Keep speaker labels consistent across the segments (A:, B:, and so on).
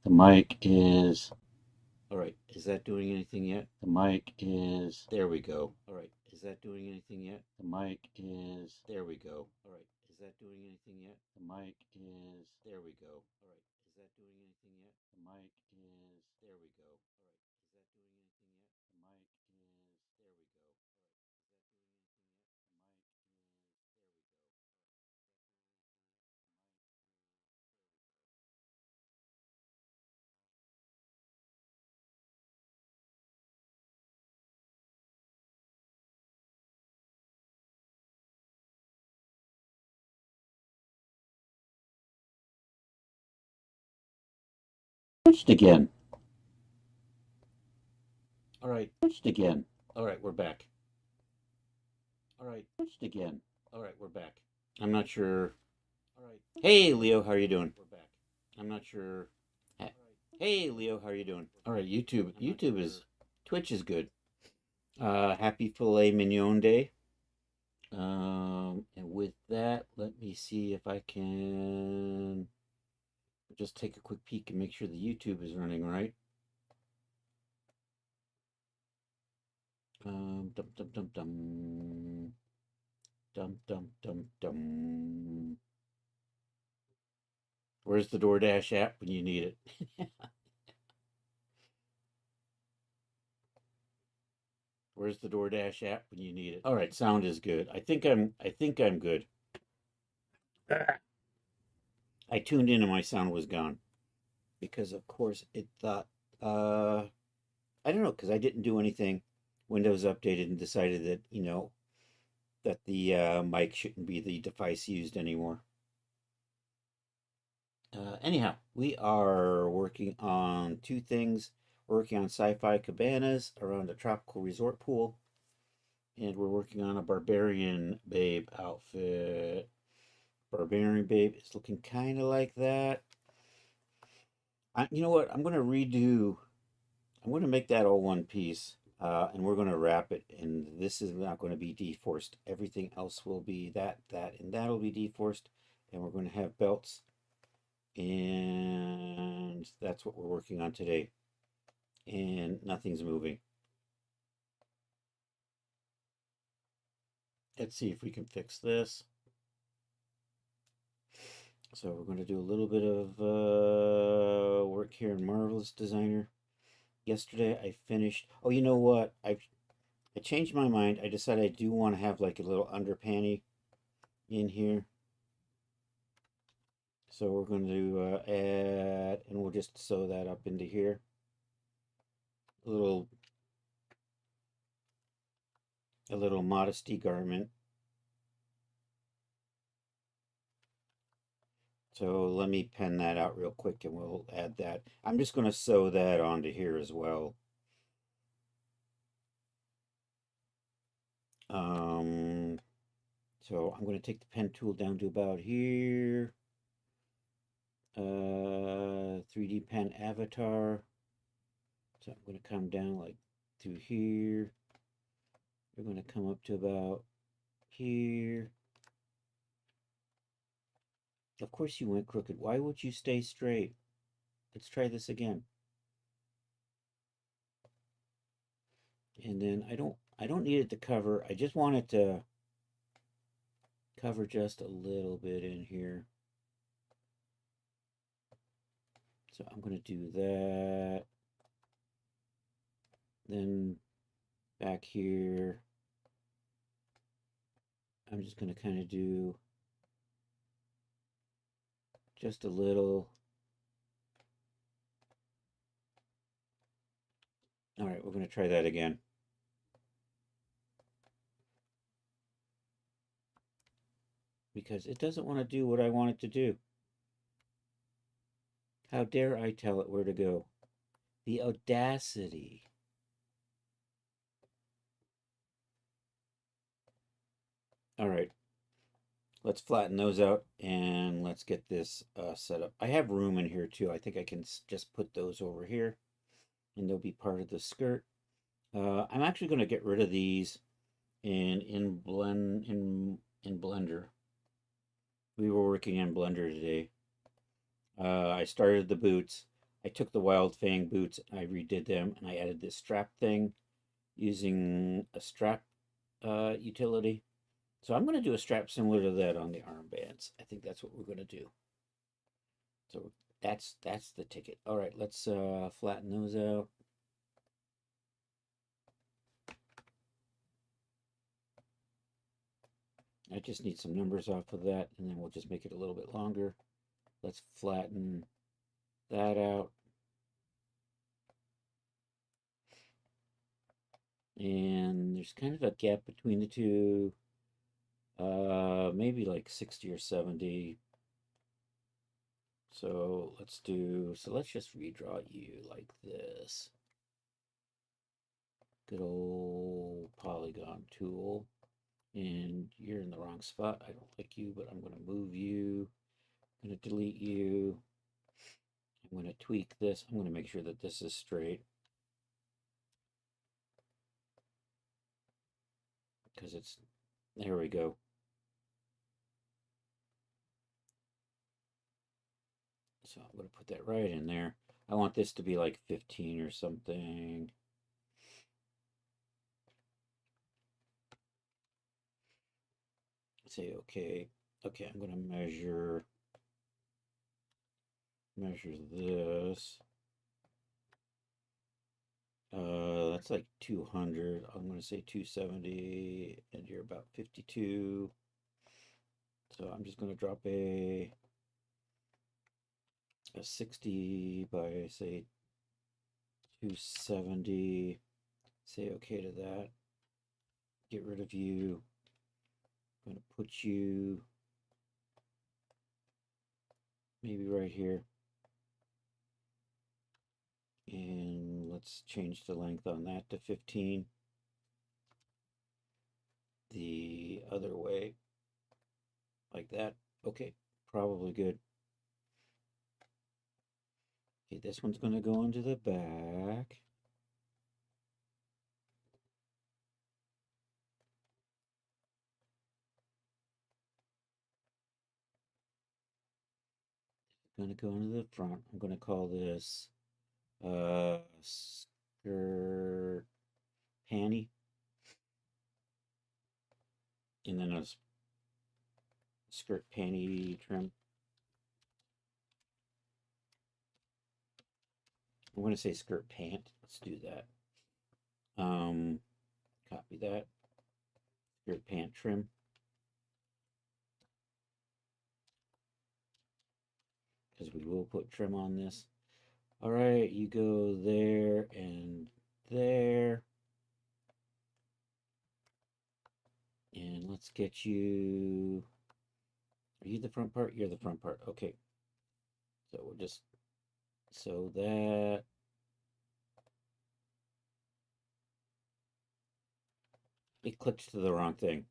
A: The mic is. All right. Is that doing anything yet? The mic is. There we go. All right. Is that doing anything yet? The mic is. There we go. All right. Is that doing anything yet? The mic is. There we go. All right. Is that doing anything yet? The mic is. There we go. All right. Is that doing anything yet? The mic is. There we go. All right. Is that doing anything yet? The mic is. There we go. Switched again. All right. Switched again. All right. We're back. All right. Switched again. All right. We're back. I'm not sure. All right. Hey, Leo, how are you doing? We're back. I'm not sure. Hey, Leo, how are you doing? All right, YouTube. YouTube is Twitch is good. Happy Filet Mignon Day. And with that, let me see if I can just take a quick peek and make sure the YouTube is running right. Dum dum dum dum dum dum dum dum. Where's the DoorDash app when you need it? Where's the DoorDash app when you need it? All right, sound is good. I think I'm good. I tuned in and my sound was gone because of course it thought I don't know, because I didn't do anything. Windows updated and decided that, that the mic shouldn't be the device used anymore. Anyhow, we are working on two things. We're working on sci-fi cabanas around a tropical resort pool, and we're working on a barbarian babe outfit. Barbarian babe is looking kind of like that. You know what? I'm going to redo. I'm going to make that all one piece, and we're going to wrap it. And this is not going to be deforced. Everything else will be that, and that'll be deforced. And we're going to have belts, and that's what we're working on today. And nothing's moving. Let's see if we can fix this. So we're going to do a little bit of work here in Marvelous Designer. Yesterday I finished. Oh, you know what? I changed my mind. I decided I do want to have like a little under panty in here. So we're going to add, and we'll just sew that up into here. A little modesty garment. So let me pen that out real quick and we'll add that. I'm just going to sew that onto here as well. So I'm going to take the pen tool down to about here. 3D pen avatar. So I'm going to come down like through here. We're going to come up to about here. Of course you went crooked. Why would you stay straight? Let's try this again. And then I don't need it to cover. I just want it to cover just a little bit in here. So I'm going to do that. Then back here, I'm just going to kind of do just a little. All right, we're going to try that again. Because it doesn't want to do what I want it to do. How dare I tell it where to go? The audacity. All right, let's flatten those out and let's get this set up. I have room in here too. I think I can just put those over here and they'll be part of the skirt. I'm actually going to get rid of these and in Blender. We were working in Blender today. I started the boots. I took the Wild Fang boots and I redid them, and I added this strap thing using a strap utility. So I'm going to do a strap similar to that on the armbands. I think that's what we're going to do. So that's the ticket. All right, let's flatten those out. I just need some numbers off of that, and then we'll just make it a little bit longer. Let's flatten that out. And there's kind of a gap between the two, maybe like 60 or 70. So let's just redraw you like this. Good old polygon tool. And you're in the wrong spot. I don't like you, but I'm going to move you. I'm going to delete you. I'm going to tweak this. I'm going to make sure that this is straight, because there we go. So I'm going to put that right in there. I want this to be like 15 or something. Say okay. Okay, I'm going to measure this. That's like 200. I'm going to say 270, and you're about 52. So I'm just going to drop a 60 by, say, 270. Say okay to that. Get rid of you. I'm going to put you maybe right here. And let's change the length on that to 15. The other way, like that. Okay, probably good. Okay, this one's going to go into the back. Going to go into the front. I'm going to call this skirt panty. And then a skirt panty trim. I'm going to say skirt pant. Let's do that. Copy that. Skirt pant trim. Because we will put trim on this. All right, you go there and there. And let's get you. Are you the front part? You're the front part. Okay. So we'll just sew that. It clicked to the wrong thing.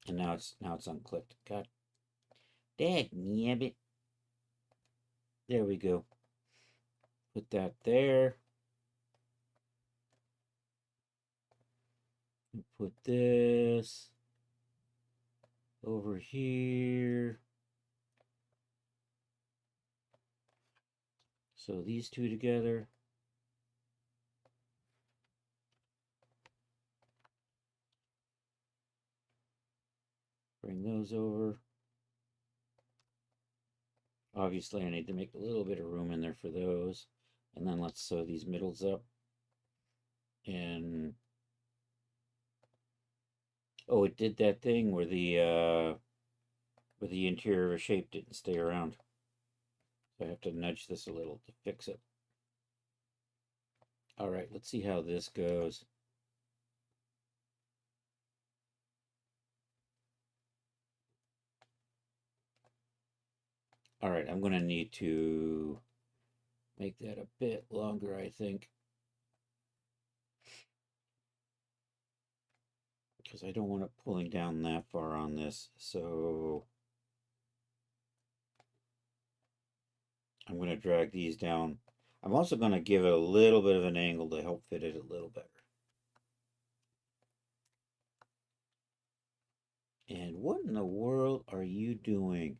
A: And now it's unclicked. God dang it. There we go. Put that there. And put this over here. So these two together. Bring those over. Obviously, I need to make a little bit of room in there for those. And then let's sew these middles up. And oh, it did that thing where the interior shape didn't stay around. So I have to nudge this a little to fix it. All right, let's see how this goes. All right, I'm going to need to make that a bit longer, I think, because I don't want it pulling down that far on this. So I'm going to drag these down. I'm also going to give it a little bit of an angle to help fit it a little better. And what in the world are you doing?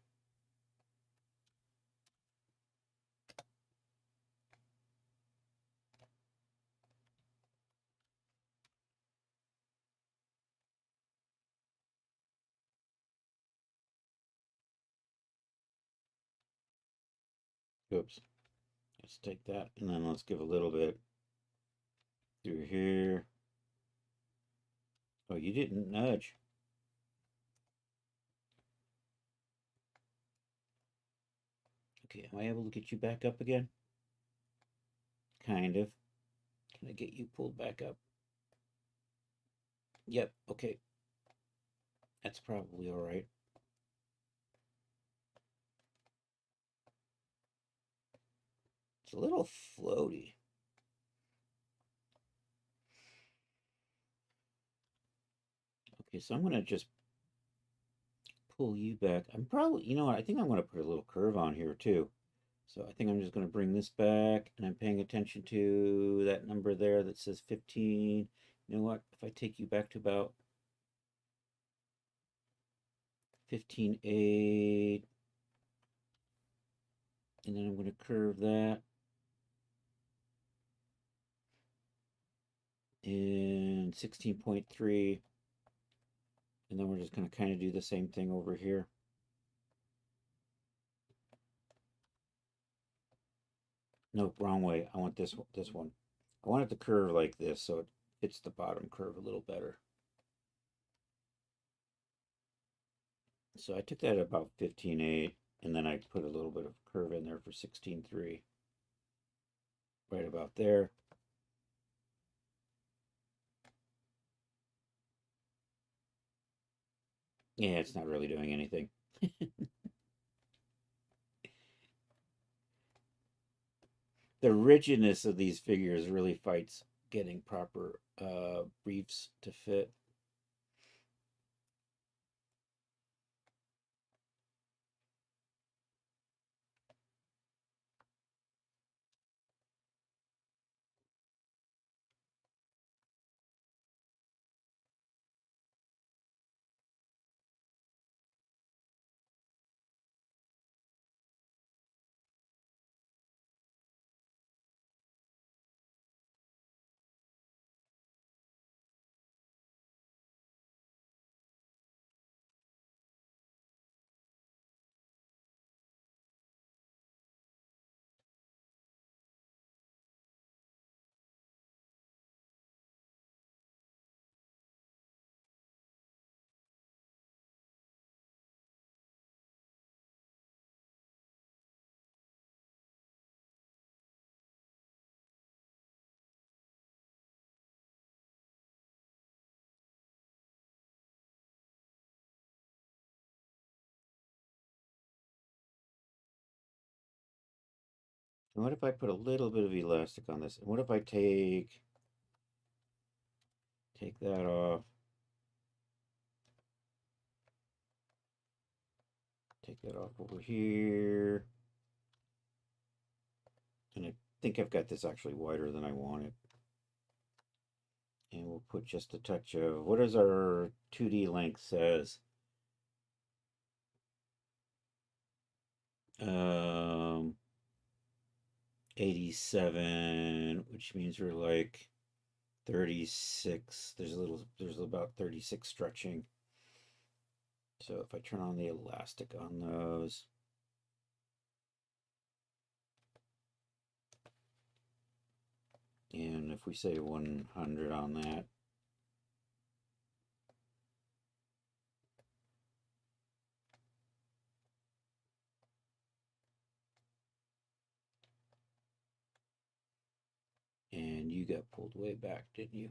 A: Oops. Let's take that and then let's give a little bit through here. Oh, you didn't nudge. Okay, am I able to get you back up again? Kind of. Can I get you pulled back up? Yep, okay. That's probably all right. It's a little floaty. Okay, so I'm going to just pull you back. I'm probably, you know what, I think I'm going to put a little curve on here too. So I think I'm just going to bring this back, and I'm paying attention to that number there that says 15. You know what, if I take you back to about 15.8, and then I'm going to curve that in 16.3, and then we're just going to kind of do the same thing over here. No, wrong way. I want this one. I want it to curve like this so it fits the bottom curve a little better. So I took that at about 15.8, and then I put a little bit of curve in there for 16.3. Right about there. Yeah, it's not really doing anything. The rigidness of these figures really fights getting proper briefs to fit. And what if I put a little bit of elastic on this? And what if I take that off? Take that off over here. And I think I've got this actually wider than I want it. And we'll put just a touch of, what is our 2D length says? 87, which means we're like 36. There's about 36 stretching. So if I turn on the elastic on those, and if we say 100 on that, and you got pulled way back, didn't you?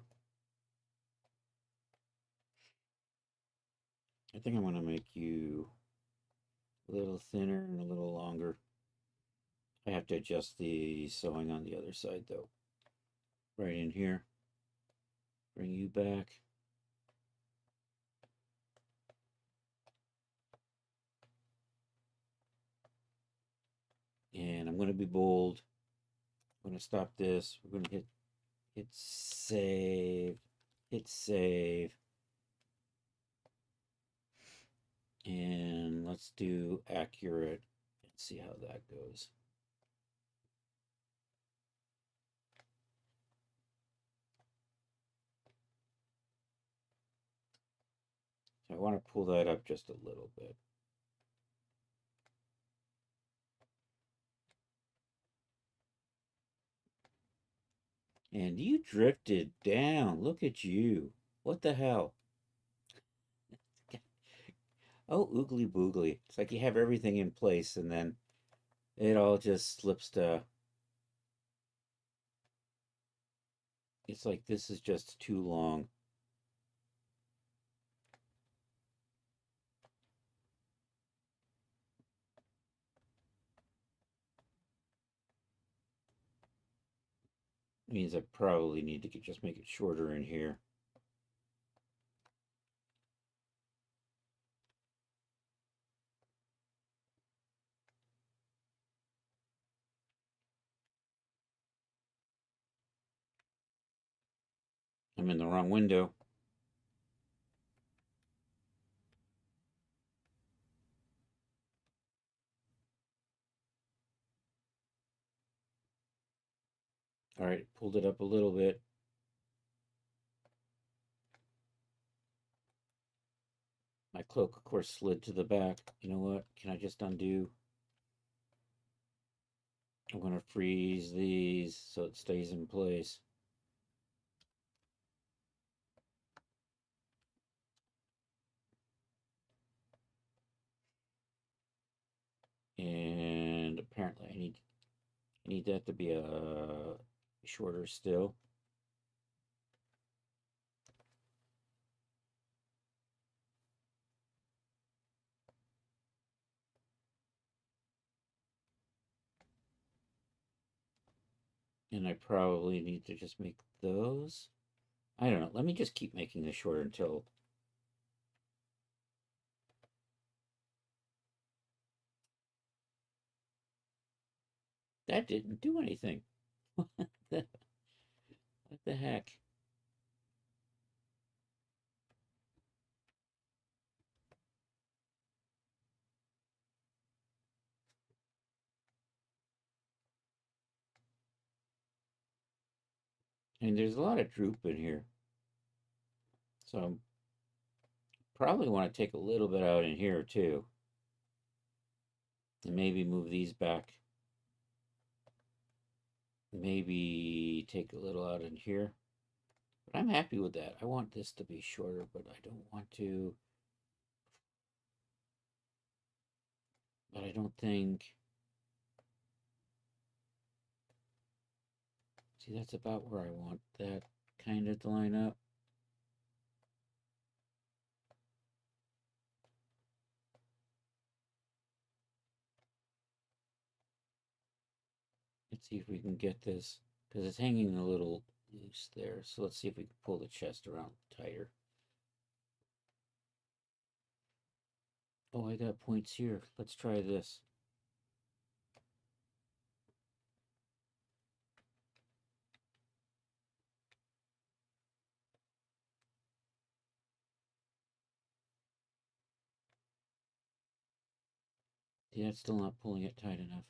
A: I think I'm going to make you a little thinner and a little longer. I have to adjust the sewing on the other side though. Right in here. Bring you back. And I'm going to be bold. I'm going to stop this. We're going to hit save. Hit save. And let's do accurate and see how that goes. So I want to pull that up just a little bit. And you drifted down. Look at you. What the hell? Oh, oogly boogly. It's like you have everything in place and then it all just slips to. It's like this is just too long. Means I probably need to just make it shorter in here. I'm in the wrong window. All right, pulled it up a little bit. My cloak, of course, slid to the back. You know what? Can I just undo? I'm going to freeze these so it stays in place. And apparently I need that to be shorter still. And I probably need to just make those. I don't know. Let me just keep making this shorter until. That didn't do anything. What the heck? And there's a lot of droop in here. So I probably want to take a little bit out in here too. And maybe move these back. Maybe take a little out in here. But I'm happy with that. I want this to be shorter, but I don't want to. But I don't think. See, that's about where I want that kind of to line up. Let's see if we can get this, because it's hanging a little loose there. So let's see if we can pull the chest around tighter. Oh, I got points here. Let's try this. See, that's still not pulling it tight enough.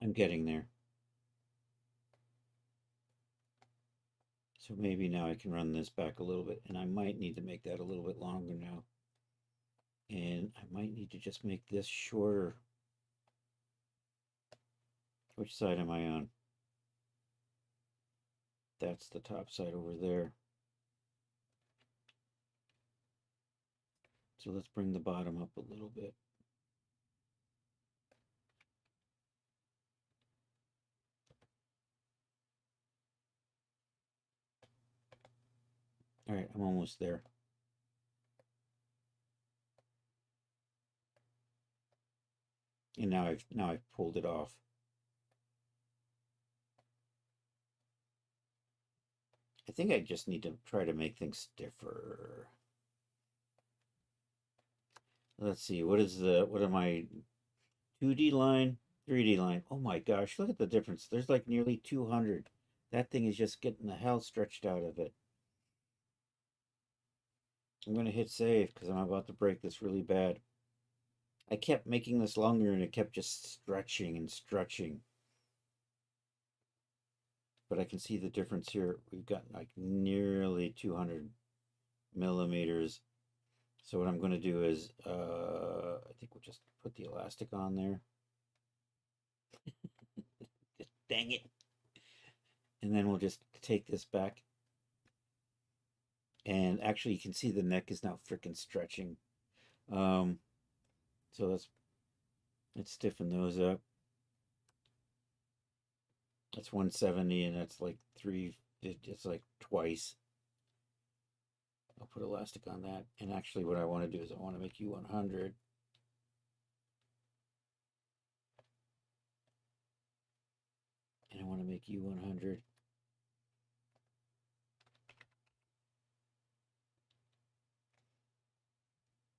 A: I'm getting there. So maybe now I can run this back a little bit, and I might need to make that a little bit longer now. And I might need to just make this shorter. Which side am I on? That's the top side over there. So let's bring the bottom up a little bit. All right, I'm almost there. And now I've pulled it off. I think I just need to try to make things stiffer. Let's see, what am I 2D line, 3D line? Oh my gosh, look at the difference. There's like nearly 200. That thing is just getting the hell stretched out of it. I'm going to hit save because I'm about to break this really bad. I kept making this longer and it kept just stretching and stretching. But I can see the difference here. We've got like nearly 200 millimeters. So what I'm going to do is, I think we'll just put the elastic on there. Dang it. And then we'll just take this back. And actually you can see the neck is now freaking stretching. So let's stiffen those up. That's 170 and that's like it's like twice. I'll put elastic on that. And actually what I want to do is I want to make you 100. And I want to make you 100.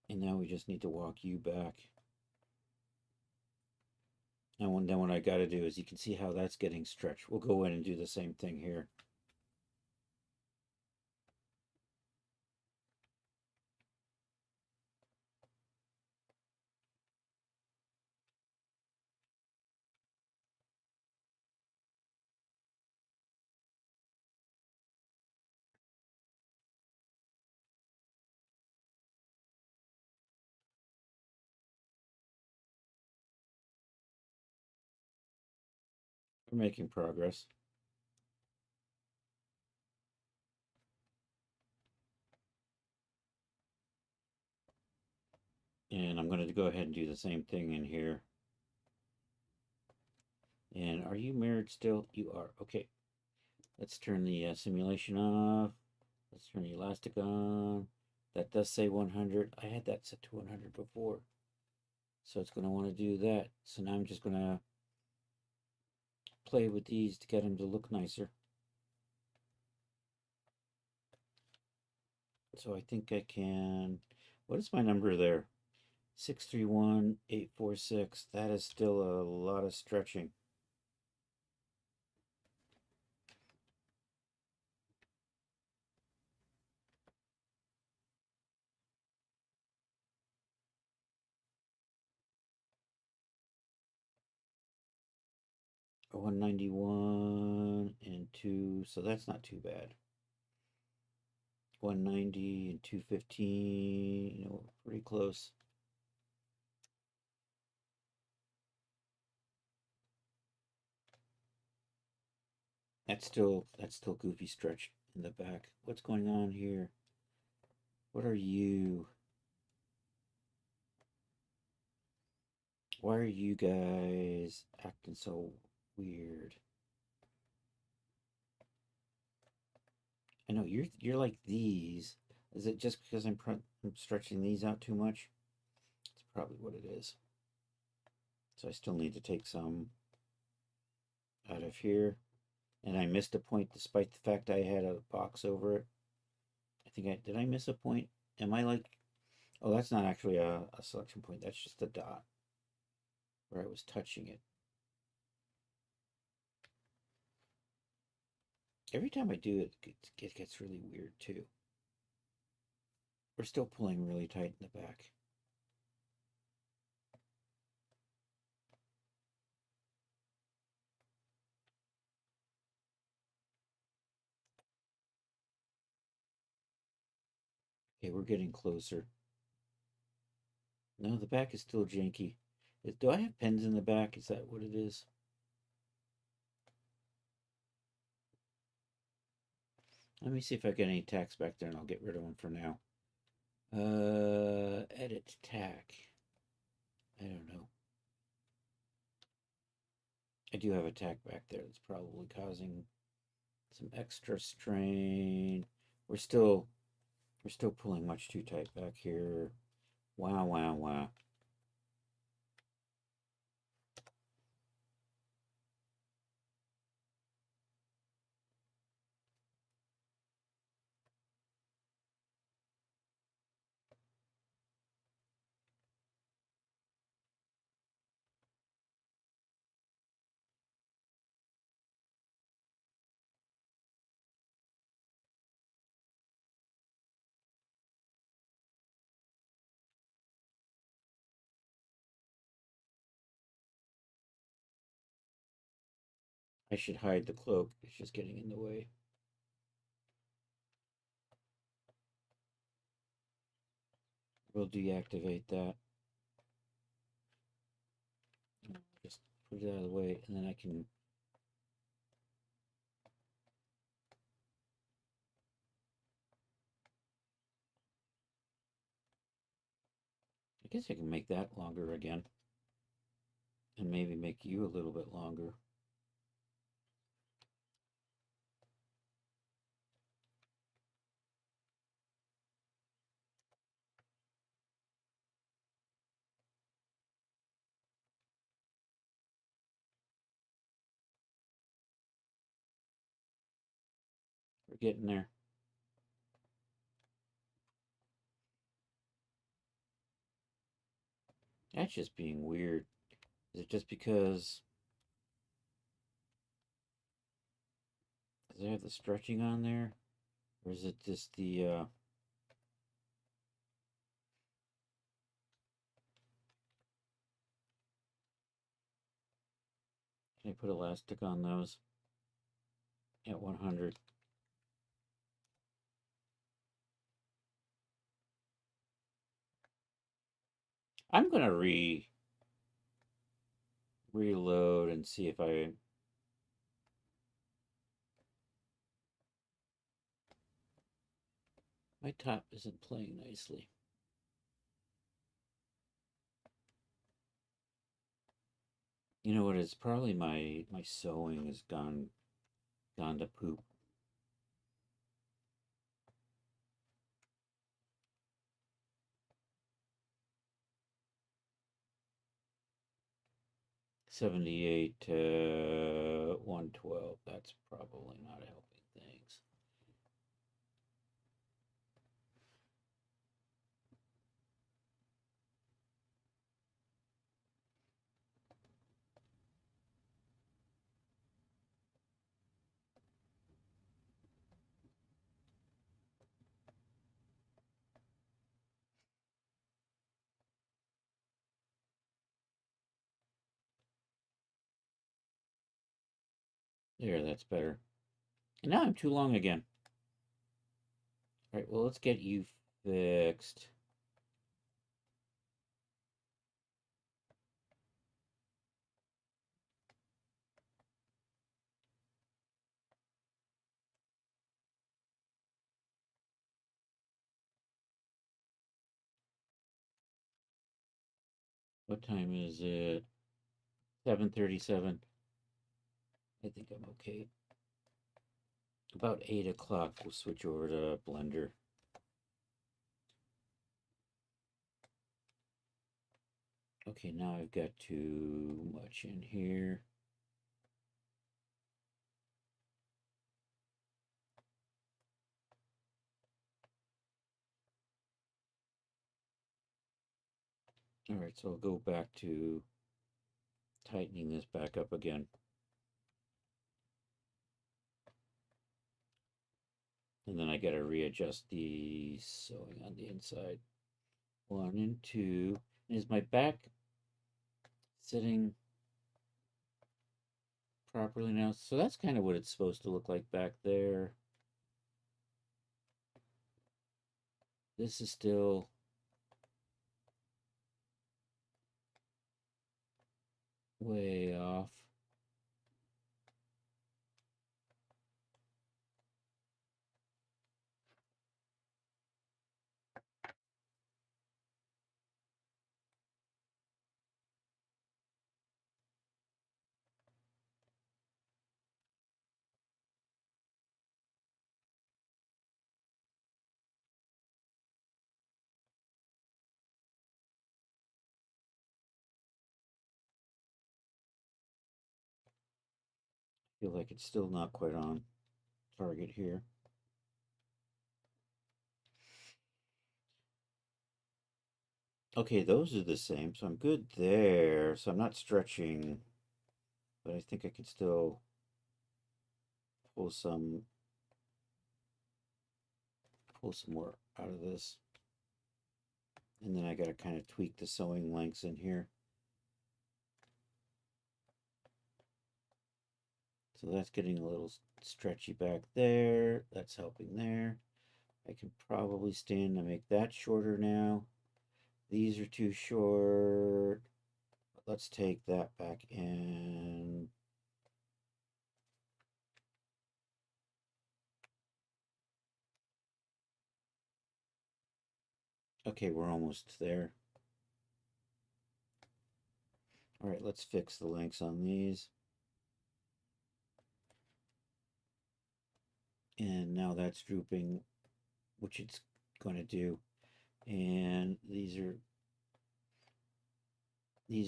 A: And now we just need to walk you back. And then what I got to do is you can see how that's getting stretched. We'll go in and do the same thing here. We're making progress. And I'm going to go ahead and do the same thing in here. And are you mirrored still? You are. Okay. Let's turn the simulation off. Let's turn the elastic on. That does say 100. I had that set to 100 before. So it's going to want to do that. So now I'm just going to play with these to get them to look nicer. So I think I can. What is my number there? 631846. That is still a lot of stretching. Oh, 191 and 2, so that's not too bad. 190 and 215, pretty close. That's still goofy stretch in the back. What's going on here? What are you? Why are you guys acting so weird? I know you're like these. Is it just because I'm stretching these out too much? That's probably what it is. So I still need to take some out of here. And I missed a point despite the fact I had a box over it. Did I miss a point? Am I like, oh, that's not actually a selection point. That's just a dot where I was touching it. Every time I do it, it gets really weird too. We're still pulling really tight in the back. Okay, we're getting closer. No, the back is still janky. Do I have pens in the back? Is that what it is? Let me see if I get any tacks back there and I'll get rid of them for now. Edit tack. I don't know. I do have a tack back there that's probably causing some extra strain. We're still pulling much too tight back here. Wow, wow, wow. I should hide the cloak. It's just getting in the way. We'll deactivate that. Just put it out of the way, and then I can. I guess I can make that longer again. And maybe make you a little bit longer. We're getting there. That's just being weird. Is it just because does it have the stretching on there? Or is it just the can I put elastic on those at 100? I'm gonna reload and see if I my top isn't playing nicely. You know what? It's probably my sewing has gone to poop. $78 to $112. That's probably not helping things. There, that's better. And now I'm too long again. All right, well, let's get you fixed. What time is it? 7:37. I think I'm okay. About 8 o'clock, we'll switch over to Blender. Okay, now I've got too much in here. All right, so I'll go back to tightening this back up again. And then I got to readjust the sewing on the inside. 1 and 2. Is my back sitting properly now? So that's kind of what it's supposed to look like back there. This is still way off. Feel like it's still not quite on target here. Okay, those are the same, so I'm good there. So I'm not stretching, but I think I can still pull some more out of this. And then I got to kind of tweak the sewing lengths in here So that's getting a little stretchy back there. That's helping there. I can probably stand to make that shorter now. These are too short. Let's take that back in. Okay, we're almost there. All right, let's fix the lengths on these. And now that's drooping, which it's going to do. And these are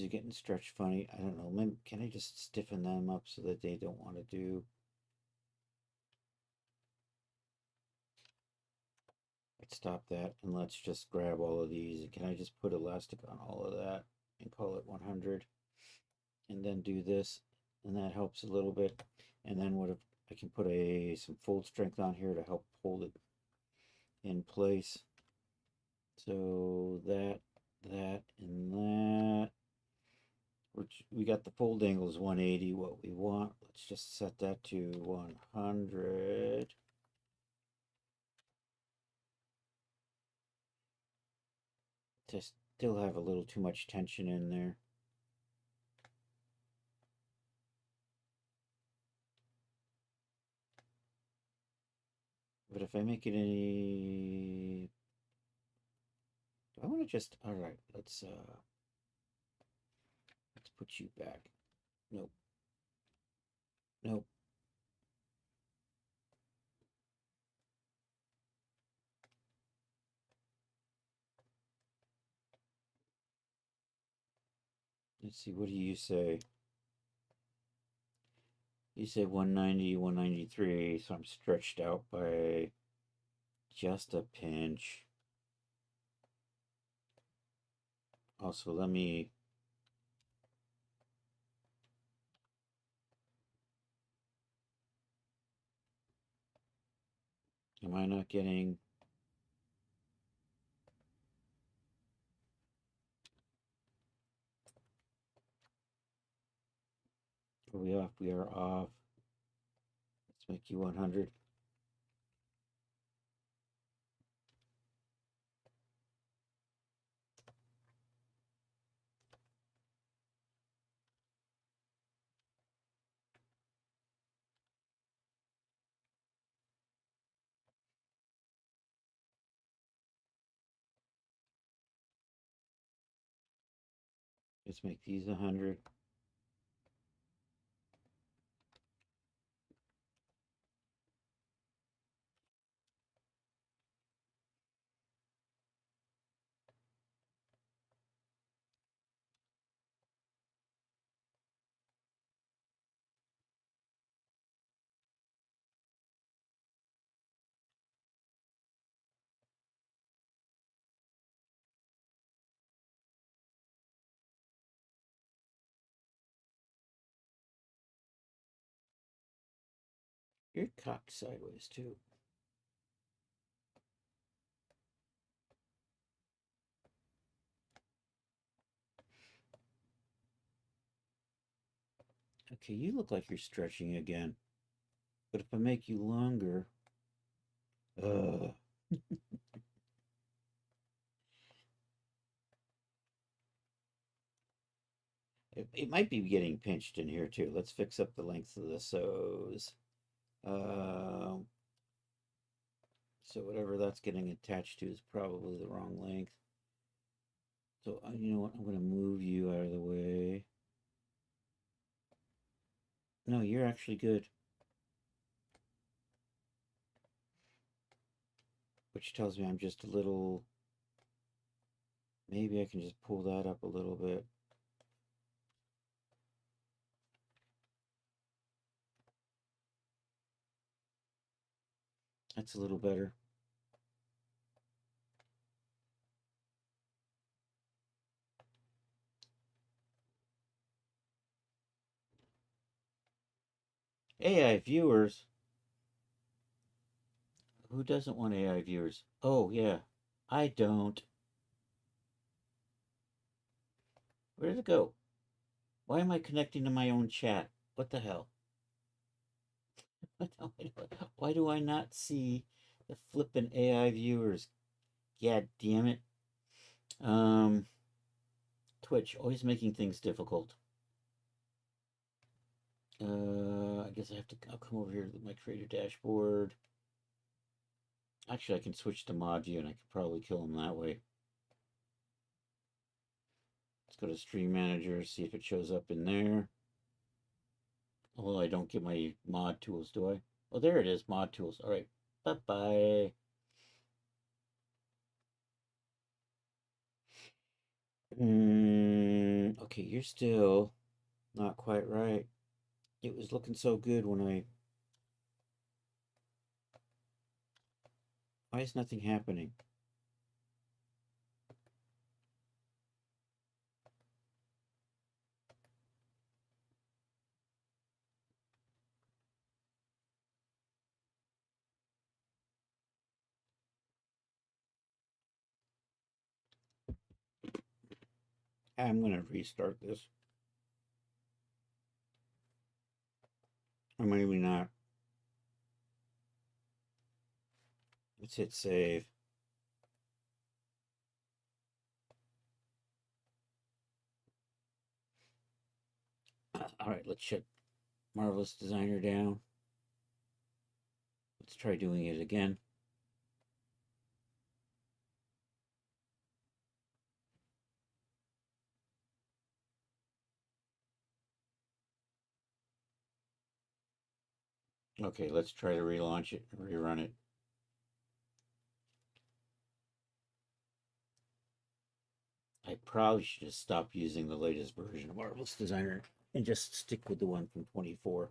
A: getting stretched funny. I don't know. Maybe, can I just stiffen them up so that they don't want to do? Let's stop that and let's just grab all of these. Can I just put elastic on all of that and call it 100? And then do this, and that helps a little bit. And then what if I can put some fold strength on here to help hold it in place. So that, and that. Which we got the fold angle is 180, what we want. Let's just set that to 100. To still have a little too much tension in there. But if I make it any, do I want to just, all right, let's put you back. Nope. Nope. Let's see, what do you say? You say 190, 193, so I'm stretched out by just a pinch. Also, let me, am I not getting, are we off? We are off. Let's make you 100. Let's make these 100. You're cocked sideways too. Okay, you look like you're stretching again. But if I make you longer, uh, it might be getting pinched in here too. Let's fix up the length of the sews. Um, so whatever that's getting attached to is probably the wrong length. So you know what? I'm going to move you out of the way. No, you're actually good. Which tells me I'm just a little. Maybe I can just pull that up a little bit. That's a little better. AI viewers? Who doesn't want AI viewers? Oh, yeah. I don't. Where did it go? Why am I connecting to my own chat? What the hell? Why do I not see the flippin' AI viewers? God damn it. Um, Twitch, always making things difficult. I guess I'll come over here to my creator dashboard. Actually, I can switch to mod view and I could probably kill him that way. Let's go to stream manager, see if it shows up in there. Although I don't get my mod tools, do I? Oh, there it is, mod tools. All right, bye-bye. Okay, you're still not quite right. It was looking so good when I... Why is nothing happening? I'm going to restart this. Or maybe not. Let's hit save. All right, let's shut Marvelous Designer down. Let's try doing it again. Okay, let's try to relaunch it and rerun it. I probably should just stop using the latest version of Marvelous Designer and just stick with the one from 24.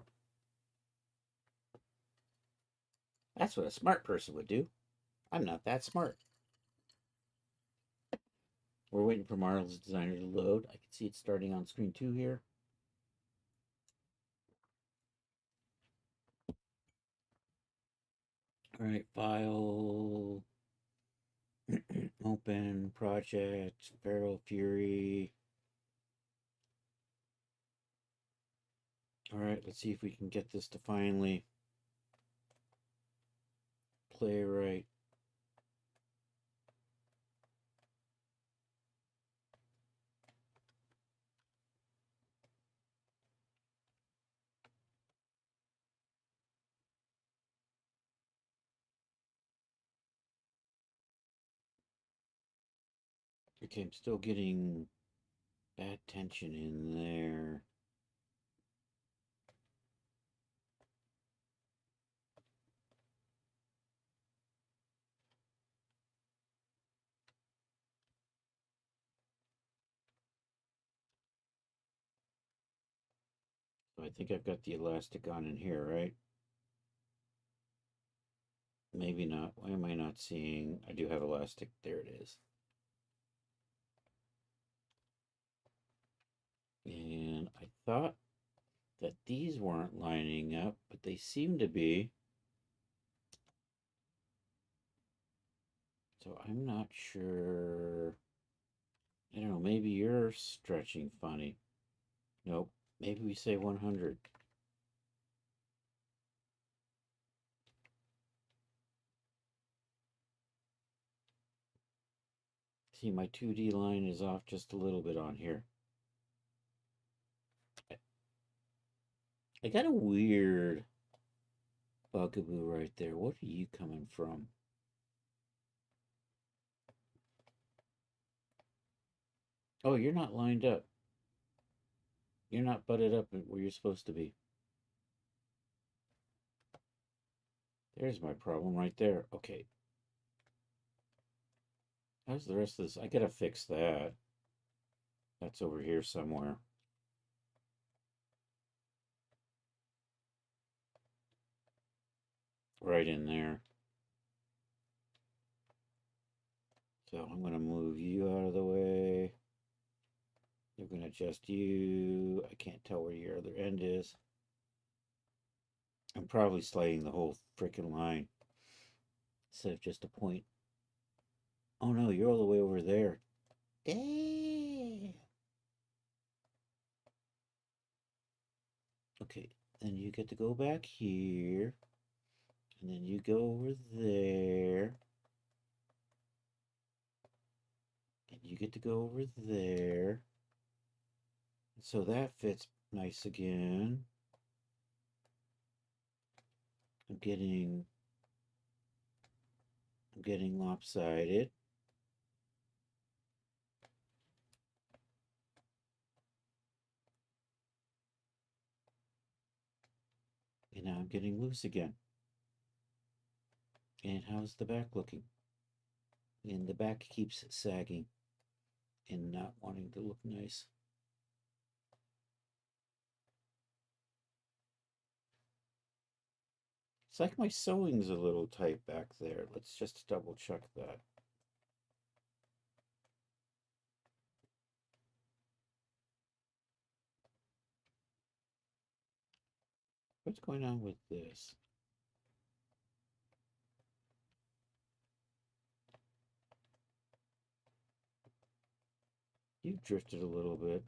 A: That's what a smart person would do. I'm not that smart. We're waiting for Marvelous Designer to load. I can see it starting on screen 2 here. All right, file, open, project, Feral Fury. All right, let's see if we can get this to finally play right. Okay, I'm still getting bad tension in there. So I think I've got the elastic on in here, right? Maybe not. Why am I not seeing? I do have elastic. There it is. And I thought that these weren't lining up, but they seem to be. So I'm not sure. I don't know. Maybe you're stretching funny. Nope. Maybe we say 100. See, my 2D line is off just a little bit on here. I got a weird bugaboo right there. What are you coming from? Oh, you're not lined up. You're not butted up where you're supposed to be. There's my problem right there. Okay. How's the rest of this? I gotta fix that. That's over here somewhere. Right in there. So I'm gonna move you out of the way. You're gonna adjust you. I can't tell where your other end is. I'm probably sliding the whole freaking line instead of just a point. Oh no, you're all the way over there. Damn. Okay, Then you get to go back here. And then you go over there. And you get to go over there. So that fits nice again. I'm getting lopsided. And now I'm getting loose again. And how's the back looking? And the back keeps sagging and not wanting to look nice. It's like my sewing's a little tight back there. Let's just double check that. What's going on with this? You've drifted a little bit.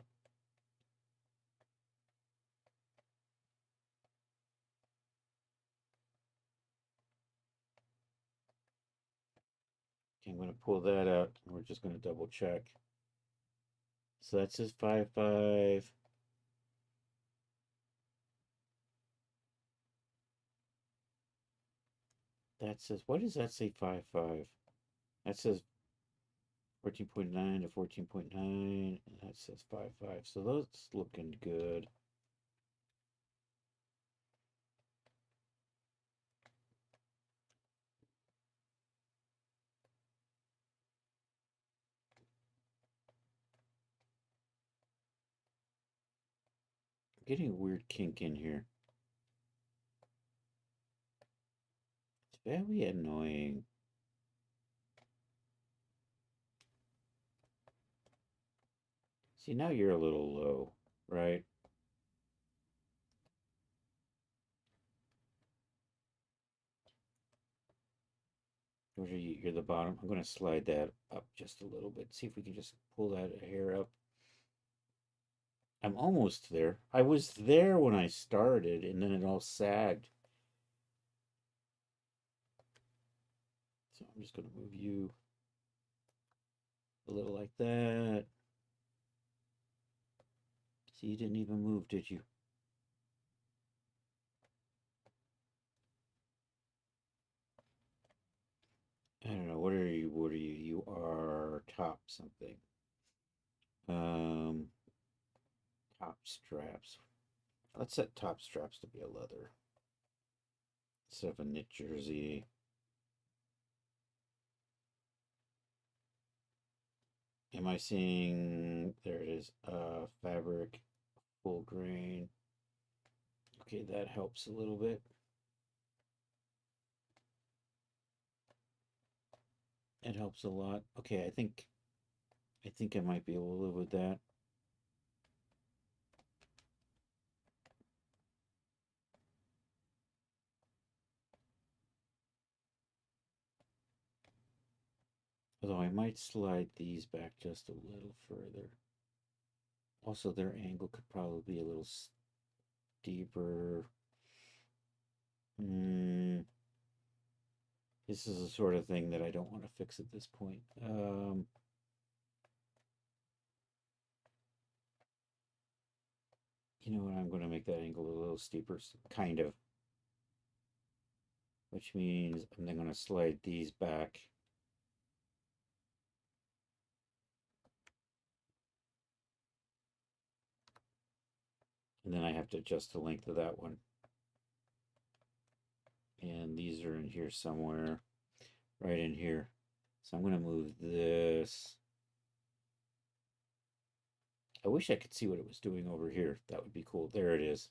A: Okay, I'm going to pull that out and we're just going to double check. So that says 5.5. That says, why does that say 5.5? That says 14.9 to 14.9, and that says 5.5. So that's looking good. I'm getting a weird kink in here. It's very annoying. See, now you're a little low, right? What are you? You're the bottom. I'm going to slide that up just a little bit. See if we can just pull that hair up. I'm almost there. I was there when I started, and then it all sagged. So I'm just going to move you a little like that. See, you didn't even move, did you? I don't know. What are you? What are you? You are top something. Um, top straps. Let's set top straps to be a leather instead of a knit jersey. Am I seeing? There it is. Fabric, full grain. Okay, that helps a little bit. It helps a lot. Okay, I think I might be able to live with that. Although I might slide these back just a little further. Also, their angle could probably be a little steeper. This is the sort of thing that I don't want to fix at this point. You know what? I'm going to make that angle a little steeper, kind of. Which means I'm then going to slide these back. And then I have to adjust the length of that one. And these are in here somewhere, right in here. So I'm going to move this. I wish I could see what it was doing over here. That would be cool. There it is.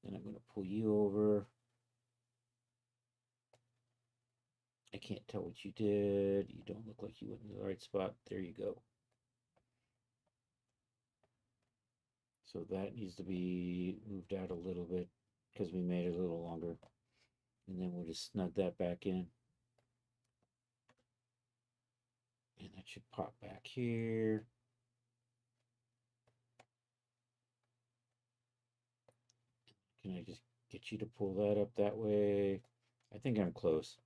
A: Then I'm going to pull you over. I can't tell what you did. You don't look like you went in the right spot. There you go. So that needs to be moved out a little bit because we made it a little longer. And then we'll just snug that back in. And that should pop back here. Can I just get you to pull that up that way? I think I'm close.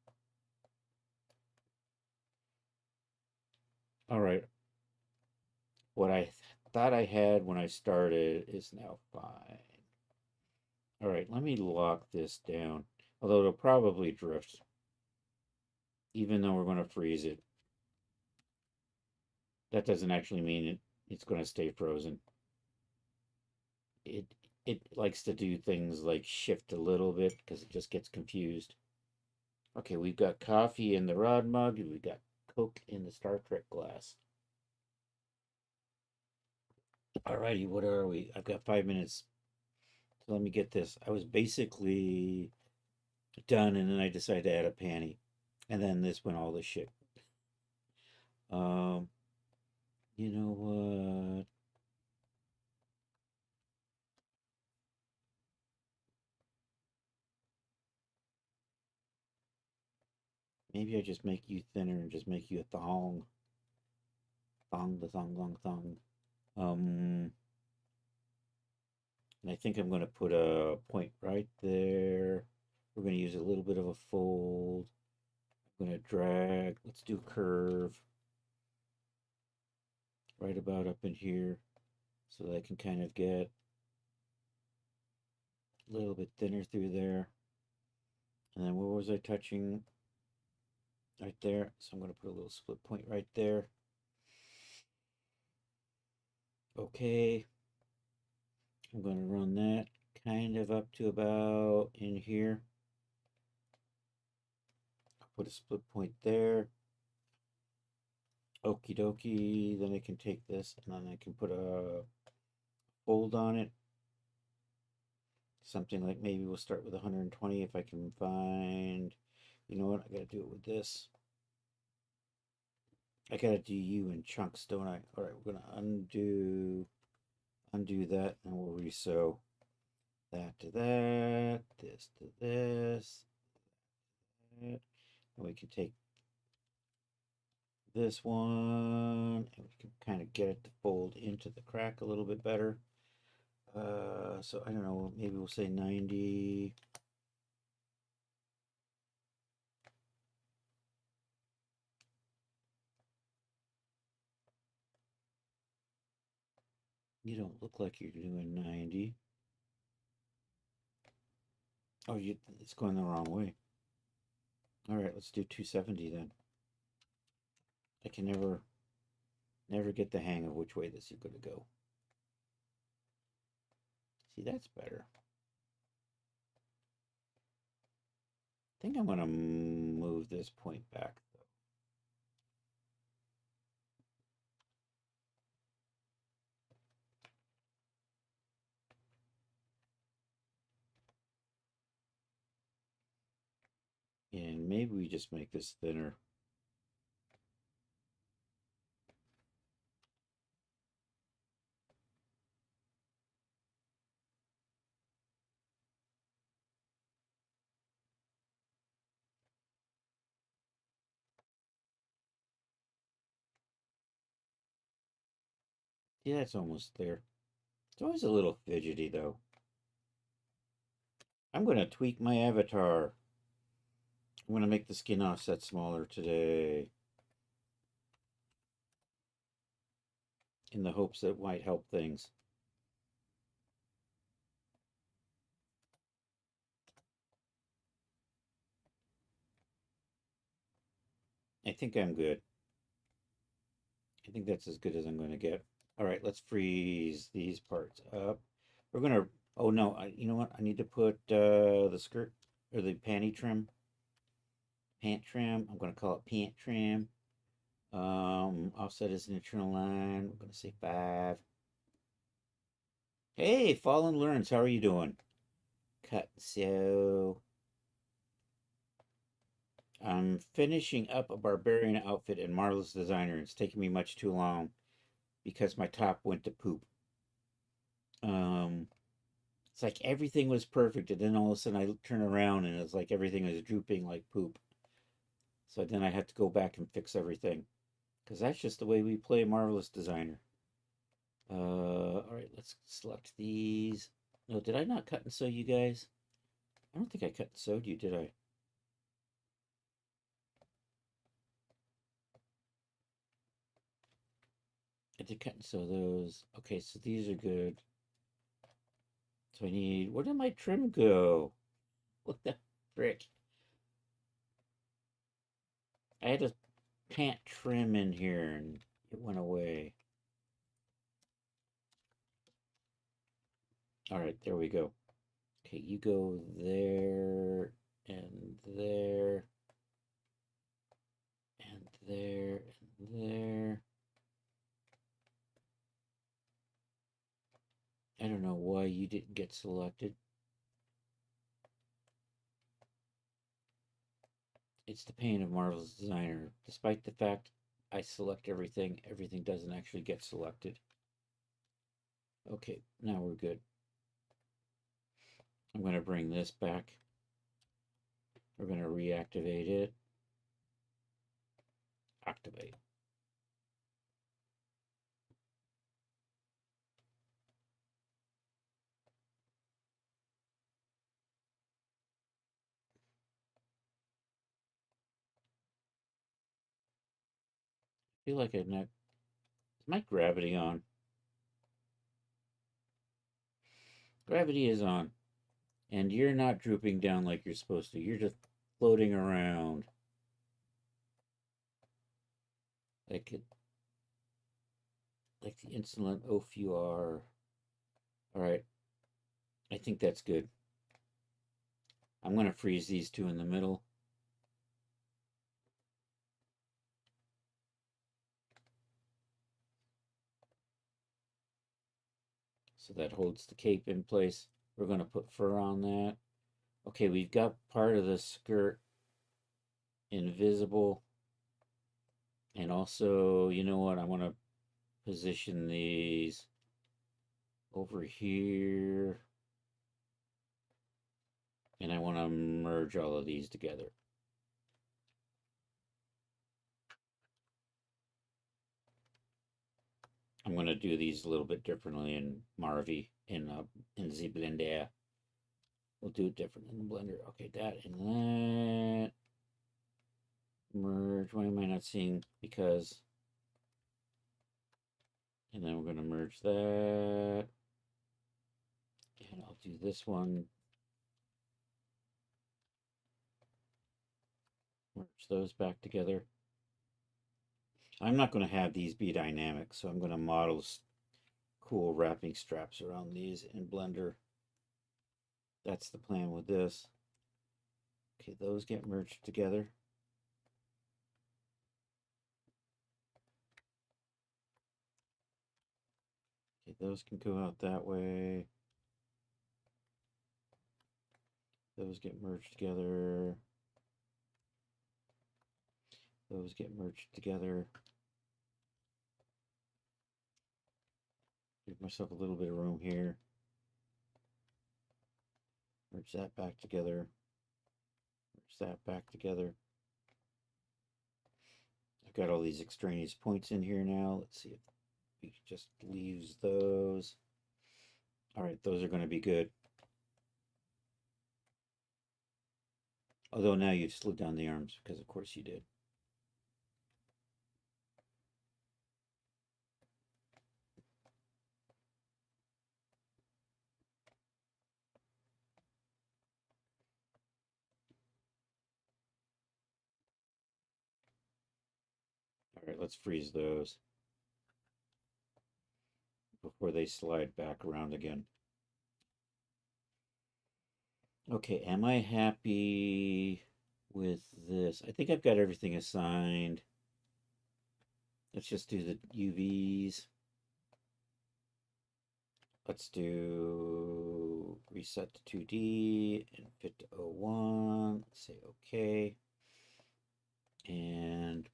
A: All right. What I thought I had when I started is now fine. All right, let me lock this down. Although it'll probably drift, even though we're going to freeze it. That doesn't actually mean it's going to stay frozen. It it likes to do things like shift a little bit because it just gets confused. Okay, we've got coffee in the rod mug and we've got Coke in the Star Trek glass. Alrighty, what are we? I've got 5 minutes. So let me get this. I was basically done and then I decided to add a panty. And then this went all to shit. Um, you know what? Maybe I just make you thinner and just make you a thong. Thong, the thong, thong, thong. Um, and I think I'm going to put a point right there. We're going to use a little bit of a fold. I'm going to drag. Let's do a curve right about up in here so that I can kind of get a little bit thinner through there. And then where was I touching? Right there. So I'm going to put a little split point right there. Okay. I'm going to run that kind of up to about in here. I'll put a split point there. Okie dokie. Then I can take this and then I can put a fold on it. Something like maybe we'll start with 120 if I can find. You know what? I got to do it with this. I got to do you in chunks, don't I? All right, we're going to undo that, and we'll resew that to that, this to this, that. And we can take this one, and we can kind of get it to fold into the crack a little bit better. So I don't know, maybe we'll say 90. You don't look like you're doing 90. Oh, it's going the wrong way. All right, let's do 270 then. I can never get the hang of which way this is going to go. See, that's better. I think I'm going to move this point back, though. And maybe we just make this thinner. Yeah, it's almost there. It's always a little fidgety, though. I'm going to tweak my avatar. I'm going to make the skin offset smaller today in the hopes that it might help things. I think I'm good. I think that's as good as I'm going to get. All right, let's freeze these parts up. We're going to, oh no, you know what? I need to put the skirt or the panty trim. Pant trim. I'm going to call it pant trim. Offset is an internal line. We're going to say 5. Hey, Fallen Learns, how are you doing? Cut. So I'm finishing up a barbarian outfit in Marvelous Designer. It's taking me much too long because my top went to poop. Um, it's like everything was perfect, and then all of a sudden I turn around and it's like everything is drooping like poop. So then I had to go back and fix everything because that's just the way we play Marvelous Designer. All right, let's select these. No, did I not cut and sew you guys? I don't think I cut and sewed you, did I? I did cut and sew those. Okay, so these are good. So I need, where did my trim go? What the frick? I had a pant trim in here and it went away. All right, there we go. Okay, you go there and there and there and there. I don't know why you didn't get selected. It's the pain of Marvel's designer. Despite the fact I select everything, everything doesn't actually get selected. Okay, now we're good. I'm going to bring this back. We're going to reactivate it. Activate. I feel like I've not. Is my gravity on? Gravity is on. And you're not drooping down like you're supposed to. You're just floating around. Like the insolent oaf you are. Alright. I think that's good. I'm going to freeze these two in the middle. So that holds the cape in place. We're going to put fur on that. Okay, we've got part of the skirt invisible. And also, you know what? I want to position these over here. And I want to merge all of these together. I'm going to do these a little bit differently in Marvy, in the Blender. We'll do it different in the Blender. Okay, that and that. Merge. Why am I not seeing? Because. And then we're going to merge that. And I'll do this one. Merge those back together. I'm not going to have these be dynamic, so I'm going to model cool wrapping straps around these in Blender. That's the plan with this. Okay, those get merged together. Okay, those can go out that way. Those get merged together. Those get merged together. Give myself a little bit of room here. Merge that back together. Merge that back together. I've got all these extraneous points in here now. Let's see if we just leaves those. All right, those are going to be good. Although now you've slid down the arms because of course you did. All right, let's freeze those before they slide back around again. Okay, am I happy with this? I think I've got everything assigned. Let's just do the UVs. Let's do reset to 2D and fit to 01. Say okay. And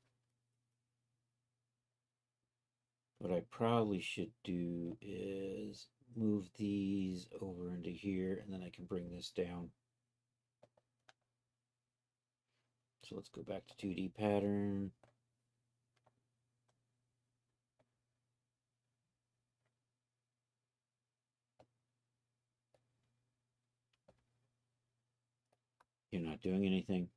A: what I probably should do is move these over into here, and then I can bring this down. So let's go back to 2D pattern. not doing anything.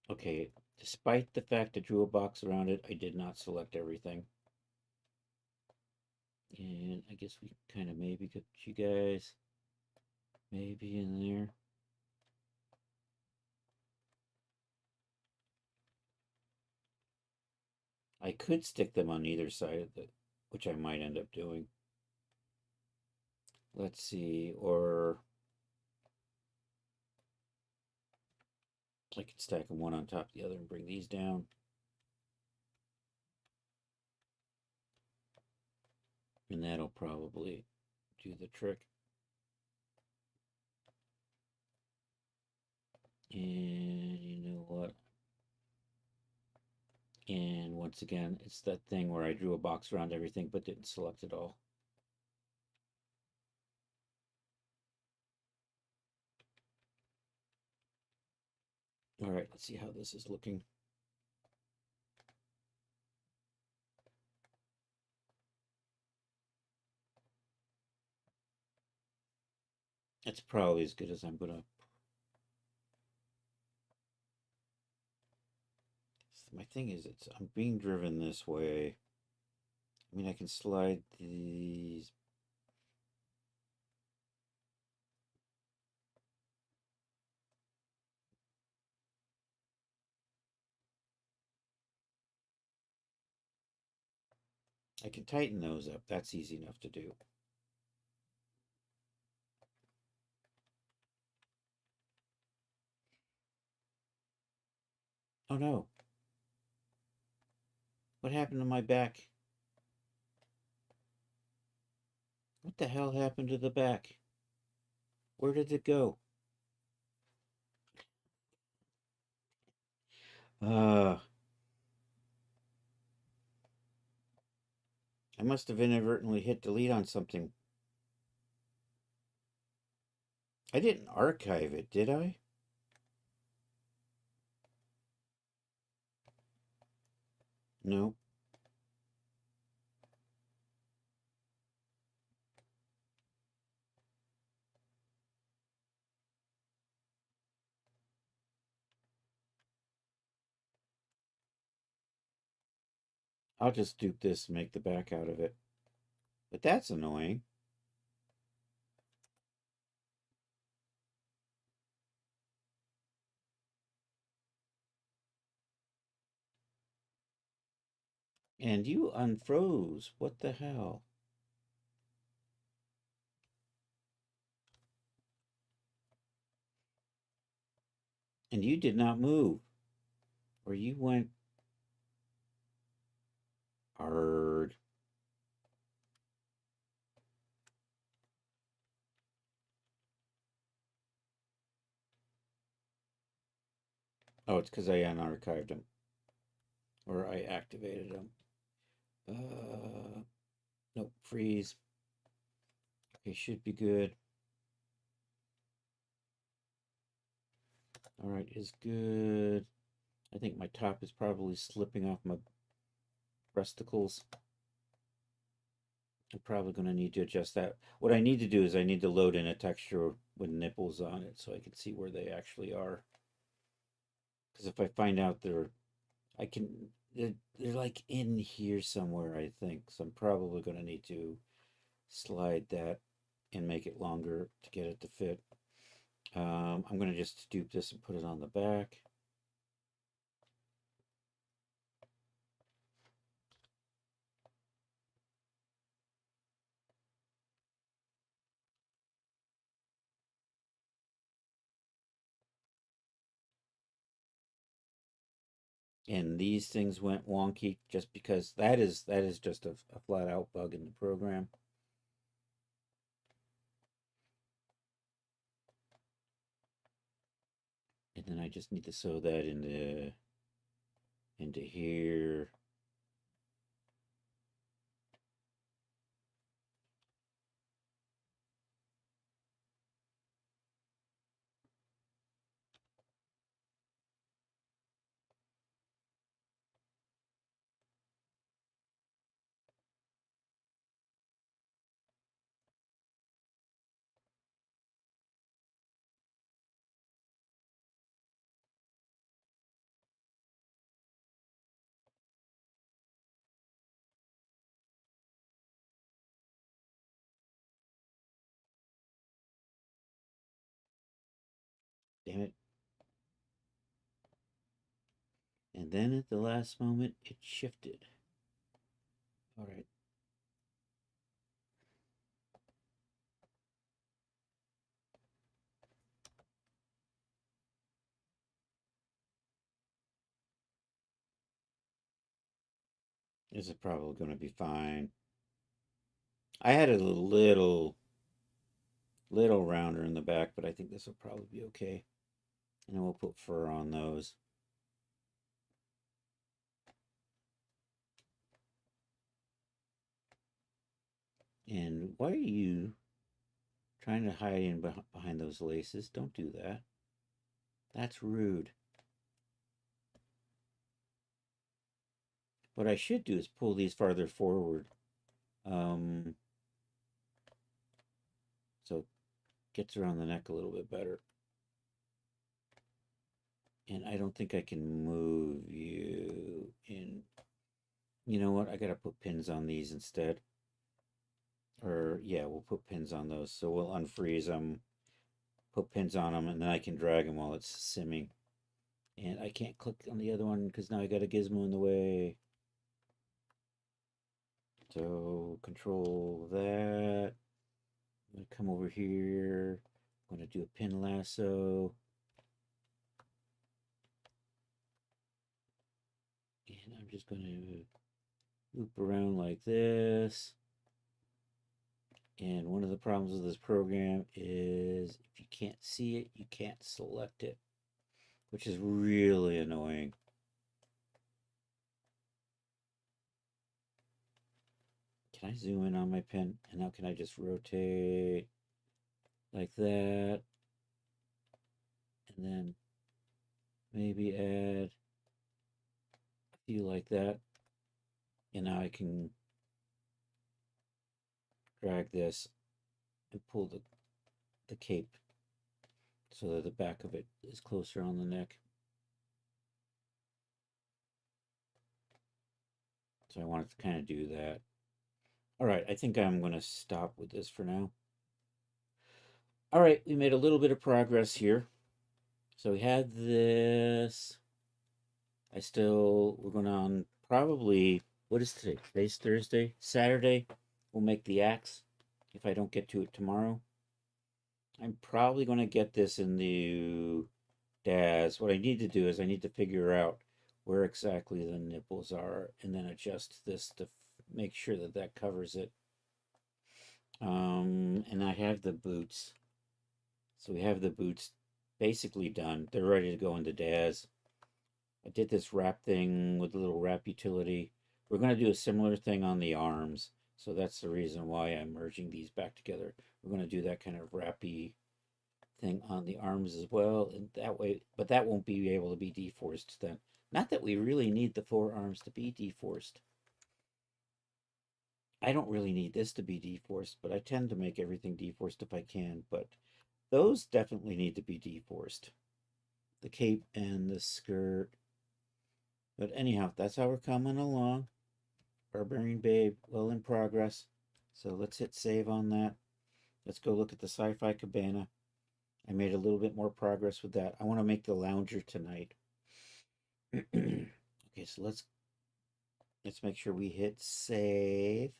A: Okay, despite the fact I drew a box around it, I did not select everything. And I guess we kind of maybe could put you guys maybe in there. I could stick them on either side of the, which I might end up doing. Let's see, or I could stack them one on top of the other and bring these down. And that'll probably do the trick. And you know what? And once again, it's that thing where I drew a box around everything but didn't select it all. All right, let's see how this is looking. It's probably as good as I'm gonna. My thing is, I'm being driven this way. I mean, I can slide these. I can tighten those up. That's easy enough to do. Oh no. What happened to my back? What the hell happened to the back? Where did it go? I must have inadvertently hit delete on something. I didn't archive it, did I? No. I'll just dupe this and make the back out of it. But that's annoying. And you unfroze. What the hell? And you did not move. Or you went hard. Oh, it's because I unarchived them. Or I activated them. Nope, freeze. Okay, should be good. All right, is good. I think my top is probably slipping off my breasticles. I'm probably going to need to adjust that. What I need to do is I need to load in a texture with nipples on it so I can see where they actually are. Because if I find out I can, they're like in here somewhere, I think. So I'm probably going to need to slide that and make it longer to get it to fit. I'm going to just dupe this and put it on the back. And these things went wonky just because that is just a flat out bug in the program. And then I just need to sew that into here. Damn it. And then at the last moment, it shifted. All right. This is probably going to be fine. I had a little rounder in the back, but I think this will probably be okay. And then we'll put fur on those. And why are you trying to hide in behind those laces? Don't do that. That's rude. What I should do is pull these farther forward. So it gets around the neck a little bit better. And I don't think I can move you in. You know what? I gotta put pins on these instead. Or, yeah, we'll put pins on those. So we'll unfreeze them, put pins on them, and then I can drag them while it's simming. And I can't click on the other one because now I got a gizmo in the way. So control that. I'm going to come over here. I'm going to do a pin lasso. And I'm just going to loop around like this. And one of the problems with this program is if you can't see it, you can't select it, which is really annoying. Can I zoom in on my pin? And now can I just rotate like that? And then maybe add a few like that. And now I can drag this and pull the cape so that the back of it is closer on the neck. So I wanted to kind of do that. All right, I think I'm going to stop with this for now. All right, we made a little bit of progress here. So we had this. We're going on probably, what is today? Today's Thursday. Saturday, we'll make the axe if I don't get to it tomorrow. I'm probably going to get this in the DAS. What I need to do is I need to figure out where exactly the nipples are and then adjust this to make sure that that covers it. And I have the boots. So we have the boots basically done. They're ready to go into DAS. I did this wrap thing with a little wrap utility. We're going to do a similar thing on the arms. So that's the reason why I'm merging these back together. We're going to do that kind of wrappy thing on the arms as well. And that way, but that won't be able to be deforced then. Not that we really need the forearms to be deforced. I don't really need this to be deforced, but I tend to make everything deforced if I can. But those definitely need to be deforced. The cape and the skirt. But anyhow, that's how we're coming along. Barbarian Babe, well in progress. So let's hit save on that. Let's go look at the Sci-Fi Cabana. I made a little bit more progress with that. I want to make the lounger tonight. Okay, so let's make sure we hit save.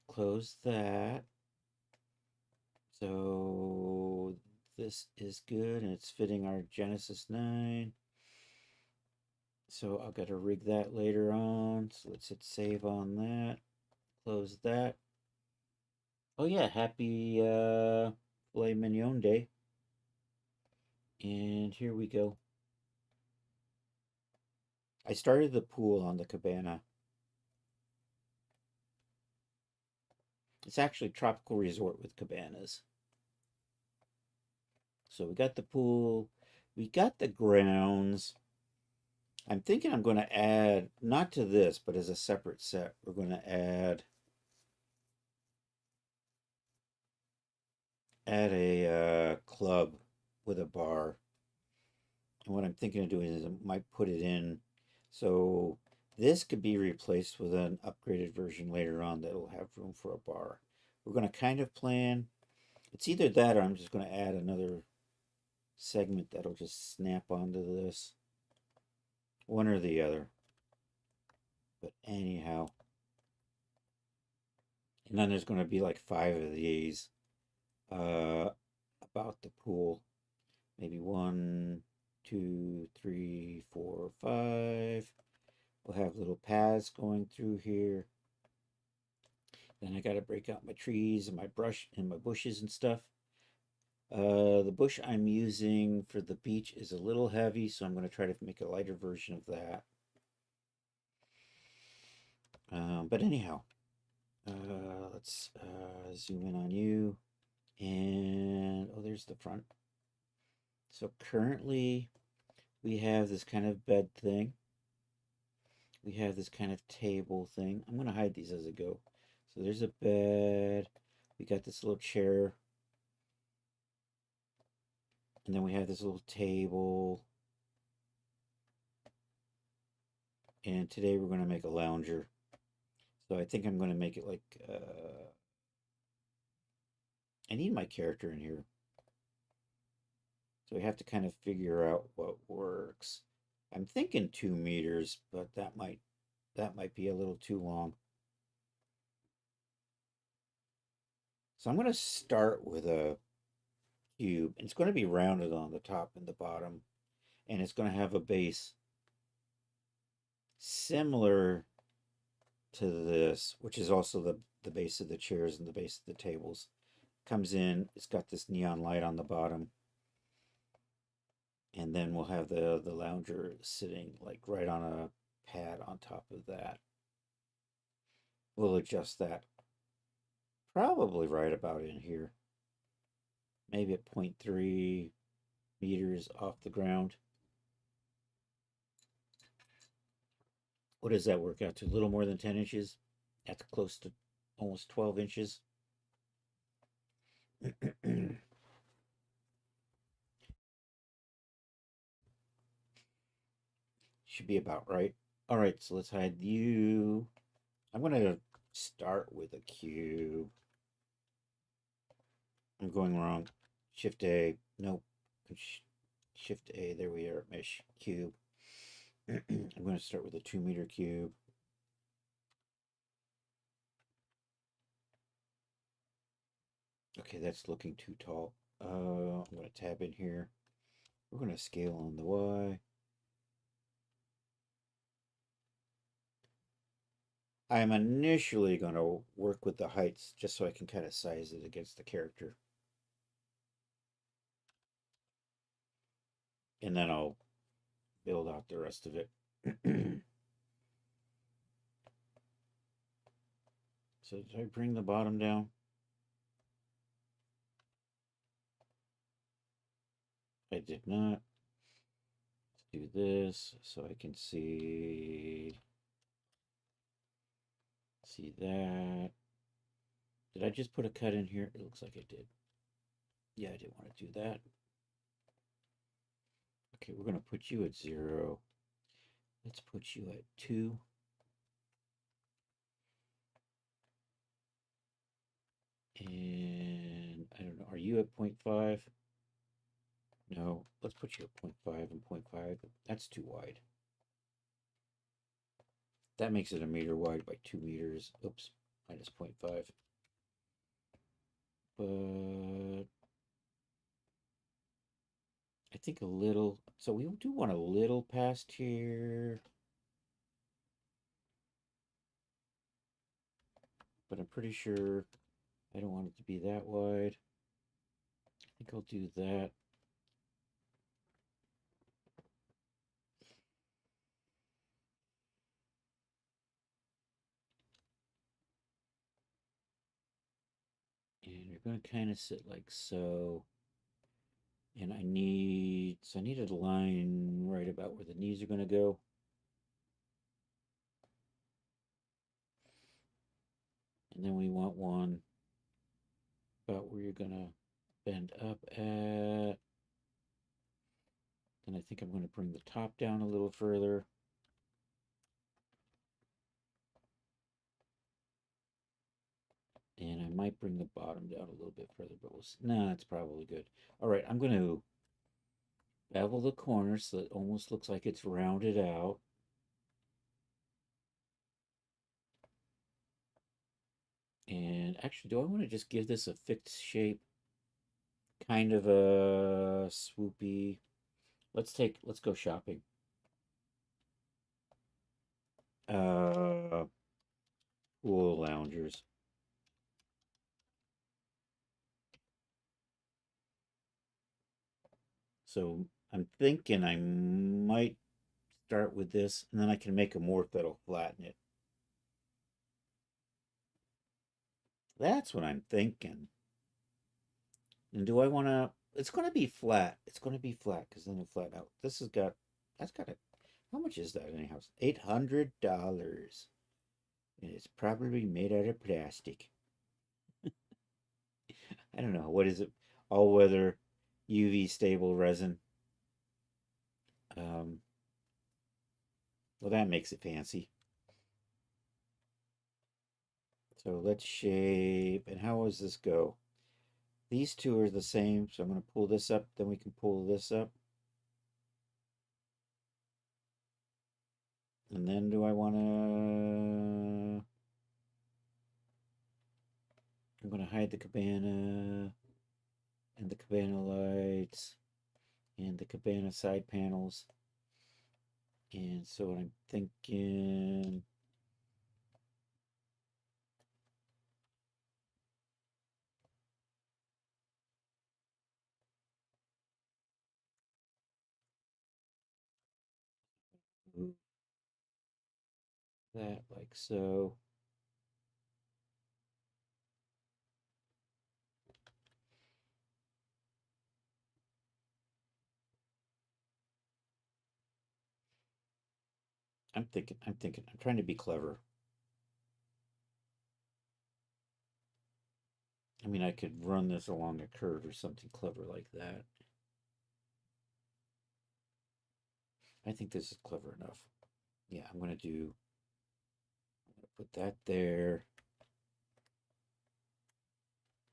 A: Close that. So this is good and it's fitting our Genesis 9. So I'll gotta rig that later on. So let's hit save on that. Close that. Oh yeah, happy Fillet Mignon Day. And here we go. I started the pool on the cabana. It's actually tropical resort with cabanas. So we got the pool, we got the grounds. I'm thinking I'm going to add, not to this, but as a separate set, we're going to add a club with a bar. And what I'm thinking of doing is I might put it in. So this could be replaced with an upgraded version later on that'll have room for a bar. We're going to kind of plan. It's either that or I'm just going to add another segment that'll just snap onto this. One or the other. But anyhow. And then there's going to be like 5 of these about the pool. Maybe 1, 2, 3, 4, 5. We'll have little paths going through here. Then I got to break out my trees and my brush and my bushes and stuff. The bush I'm using for the beach is a little heavy, so I'm going to try to make a lighter version of that. But anyhow, let's zoom in on you. And, oh, there's the front. So currently we have this kind of bed thing. We have this kind of table thing. I'm going to hide these as I go. So there's a bed. We got this little chair. And then we have this little table. And today we're going to make a lounger. So I think I'm going to make it like, I need my character in here. So we have to kind of figure out what works. I'm thinking 2 meters, but that might be a little too long. So I'm going to start with a cube. It's going to be rounded on the top and the bottom, and it's going to have a base similar to this, which is also the base of the chairs and the base of the tables. Comes in, it's got this neon light on the bottom, and then we'll have the lounger sitting like right on a pad on top of that. We'll adjust that probably right about in here, maybe at 0.3 meters off the ground. What does that work out to? A little more than 10 inches. That's close to almost 12 inches. Should be about right. All right, so let's hide you. I'm going to start with a cube. I'm going wrong. Shift A. Nope. Shift A. There we are. Mesh cube. I'm going to start with a 2-meter cube. Okay, that's looking too tall. I'm going to tab in here. We're going to scale on the Y. I'm initially going to work with the heights just so I can kind of size it against the character. And then I'll build out the rest of it. So did I bring the bottom down? I did not. Let's do this so I can see that. Did I just put a cut in here? It looks like I did. Yeah, I didn't want to do that. Okay, we're going to put you at 0. Let's put you at 2. And I don't know, are you at 0.5? No, let's put you at 0.5 and 0.5. That's too wide. That makes it a meter wide by 2 meters. Oops, minus 0.5. But I think a little, so we do want a little past here. But I'm pretty sure I don't want it to be that wide. I think I'll do that. And you're going to kind of sit like so. And I need a line right about where the knees are going to go. And then we want one about where you're going to bend up at. Then I think I'm going to bring the top down a little further. And I might bring the bottom down a little bit further, but we'll see. Nah, that's probably good. All right, I'm going to Bevel the corner so it almost looks like it's rounded out. And actually, do I want to just give this a fixed shape? Kind of a swoopy. Let's go shopping. Uh, Pool loungers. So I'm thinking I might start with this, and then I can make a morph that'll flatten it. That's what I'm thinking. And do I want to? It's going to be flat. It's going to be flat because then it'll flatten out. This has got. That's got a. How much is that anyhow? $800. And it's probably made out of plastic. I don't know. What is it? All weather UV stable resin. Um, well, that makes it fancy. So let's shape. And how does this go? These two are the same. So I'm going to pull this up. Then we can pull this up. And then do I want to... I'm going to hide the cabana and the cabana lights and the cabana side panels. And so what I'm thinking... that like so. I'm trying to be clever. I mean, I could run this along a curve or something clever like that. I think this is clever enough. Yeah, I'm going to put that there.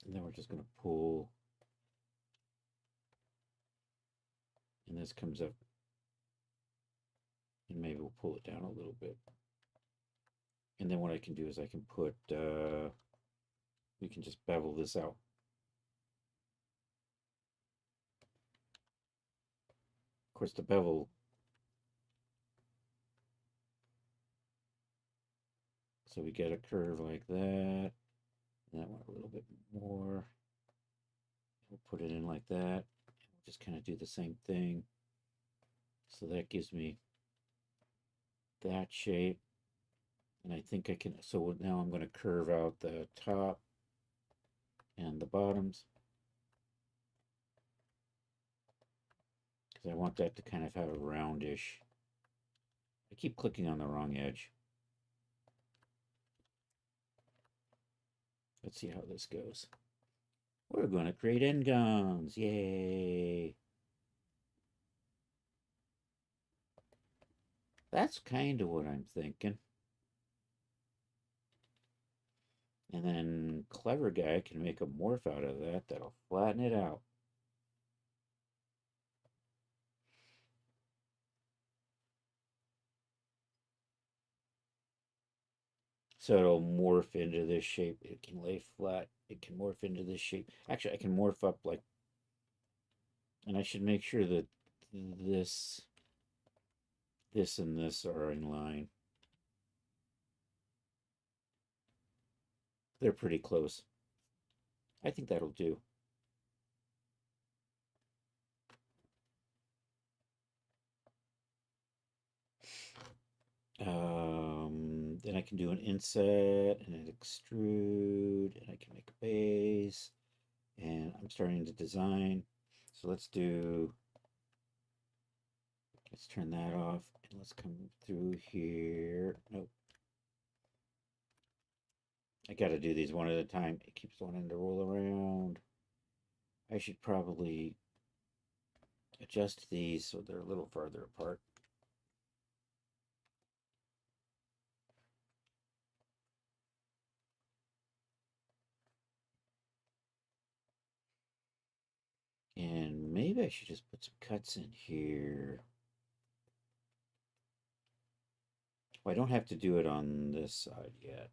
A: And then we're just going to pull. And this comes up. And maybe we'll pull it down a little bit. And then what I can do is I can put, we can just bevel this out. Of course, the bevel, so we get a curve like that. And that one a little bit more. We'll put it in like that. We'll just kind of do the same thing. So that gives me that shape. And I think I can, so now I'm going to curve out the top and the bottoms. Because I want that to kind of have a roundish. I keep clicking on the wrong edge. Let's see how this goes. We're going to create end guns. Yay. That's kind of what I'm thinking. And then clever guy can make a morph out of that. That'll flatten it out. So it'll morph into this shape. It can lay flat. It can morph into this shape. Actually, I can morph up like, and I should make sure that this and this are in line. They're pretty close. I think that'll do. Then I can do an inset and an extrude, and I can make a base, and I'm starting to design. So let's turn that off, and let's come through here. Nope. I gotta do these one at a time. It keeps wanting to roll around. I should probably adjust these so they're a little farther apart. And maybe I should just put some cuts in here. Well, I don't have to do it on this side yet.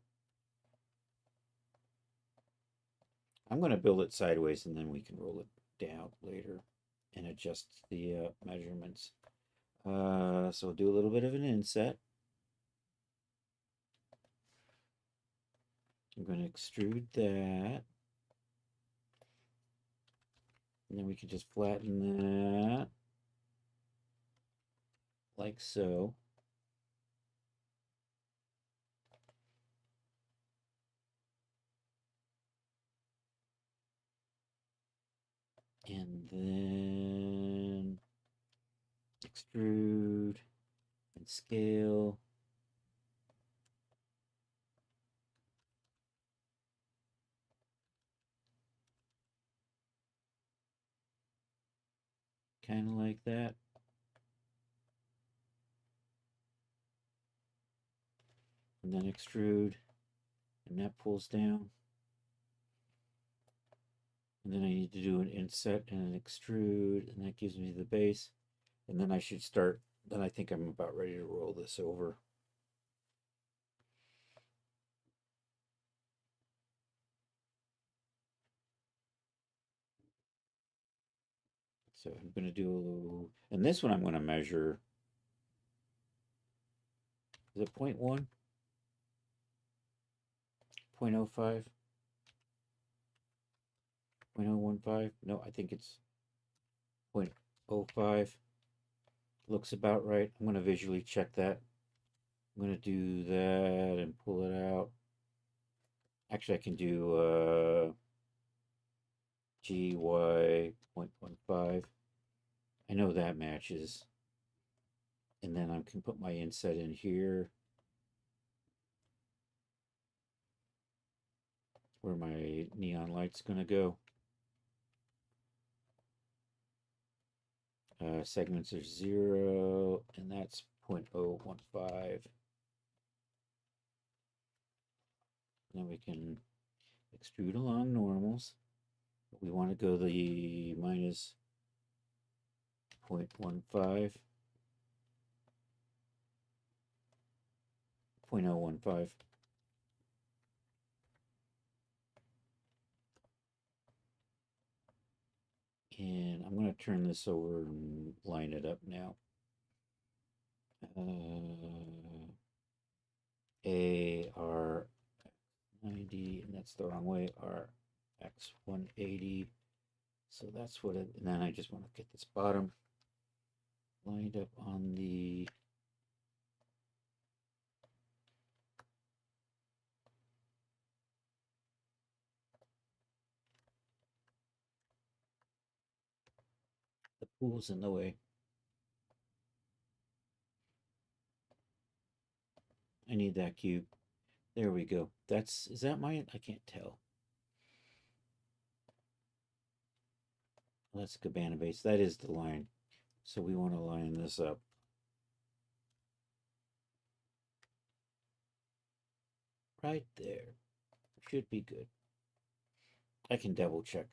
A: I'm going to build it sideways and then we can roll it down later and adjust the measurements. So we'll do a little bit of an inset. I'm going to extrude that. And then we can just flatten that like so. And then extrude and scale. Kind of like that. And then extrude, and that pulls down. And then I need to do an inset and an extrude, and that gives me the base. And then I should start, then I think I'm about ready to roll this over. So I'm going to do, and this one I'm going to measure, is it 0.1? 0.05? 0.015? No, I think it's 0.05. Looks about right. I'm going to visually check that. I'm going to do that and pull it out. Actually, I can do GY 0.15. I know that matches. And then I can put my inset in here where my neon light's going to go. Segments are 0, and that's 0.015. Then we can extrude along normals. We want to go the minus 0.15, 0.015. And I'm going to turn this over and line it up now. AR 90, and that's the wrong way, RX 180. So that's what it, and then I just want to get this bottom lined up on the pool's in the way. I need that cube. There we go. That's, is that mine? I can't tell. That's cabana base. That is the line. So we want to line this up. Right there. Should be good. I can double check.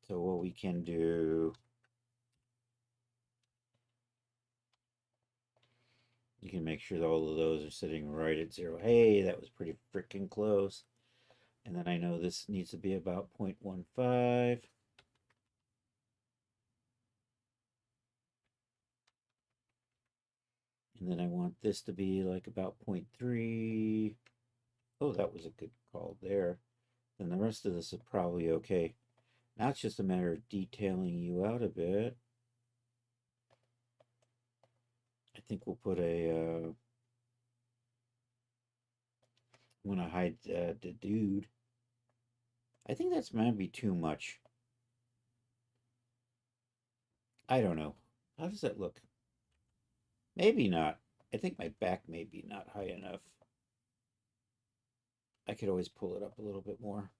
A: So what we can do, you can make sure that all of those are sitting right at 0. Hey, that was pretty freaking close. And then I know this needs to be about 0.15. And then I want this to be like about 0.3. Oh, that was a good call there. Then the rest of this is probably okay. Now it's just a matter of detailing you out a bit. I think we'll put a, I'm going to hide the dude. I think that's might be too much. I don't know. How does that look? Maybe not. I think my back may be not high enough. I could always pull it up a little bit more.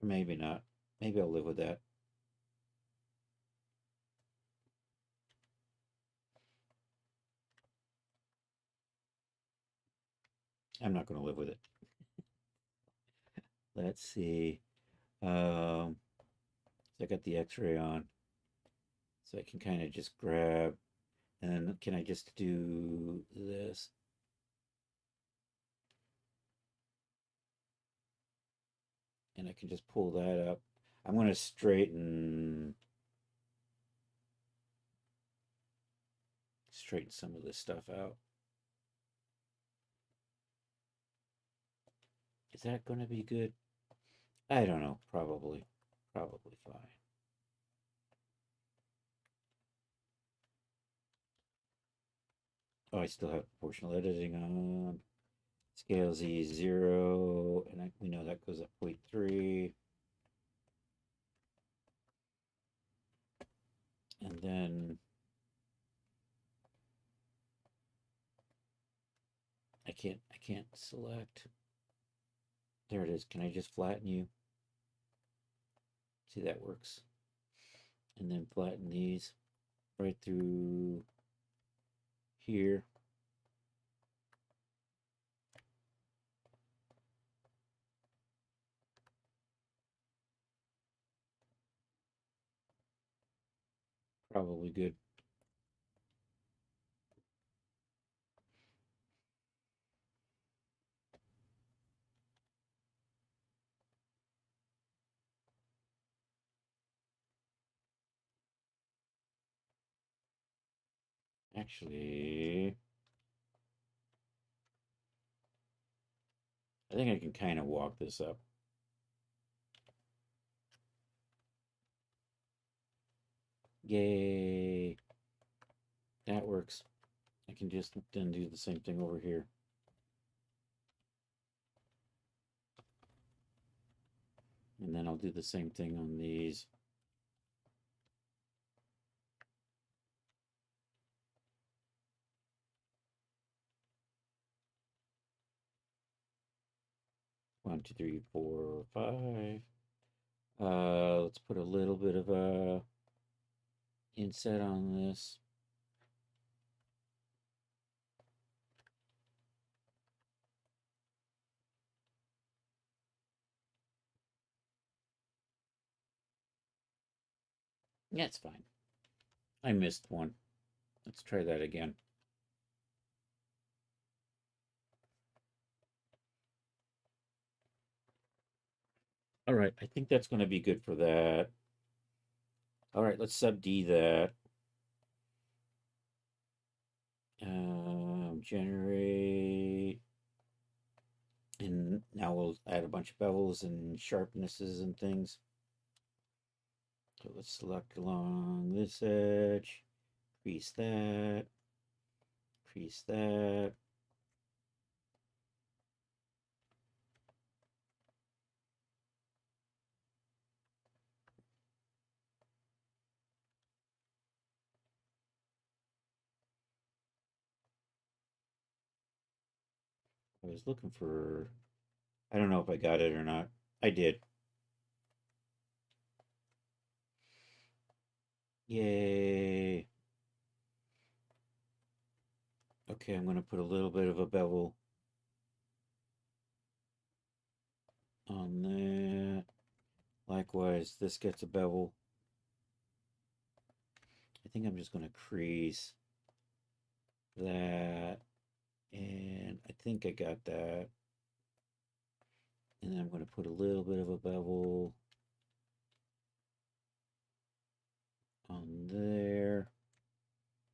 A: Maybe not. Maybe I'll live with that. I'm not going to live with it. Let's see. So I got the x-ray on. So I can kind of just grab, and then can I just do this? And I can just pull that up. I'm going to straighten some of this stuff out. Is that going to be good? I don't know. Probably fine. Oh, I still have proportional editing on. Scale Z 0, and we know that goes up 0.3. And then I can't select. There it is. Can I just flatten you? See, that works. And then flatten these right through here. Probably good. Actually, I think I can kind of walk this up. Yay. That works. I can just then do the same thing over here. And then I'll do the same thing on these. One, two, three, four, five. Let's put a little bit of a inset on this. Yeah, it's fine. I missed one. Let's try that again. All right, I think that's going to be good for that. All right, let's sub D that. Generate. And now we'll add a bunch of bevels and sharpnesses and things. So let's select along this edge, crease that, crease that. I was looking for, I don't know if I got it or not. I did. Yay. Okay, I'm going to put a little bit of a bevel on that. Likewise, this gets a bevel. I think I'm just going to crease that. And I think I got that. And then I'm going to put a little bit of a bevel on there.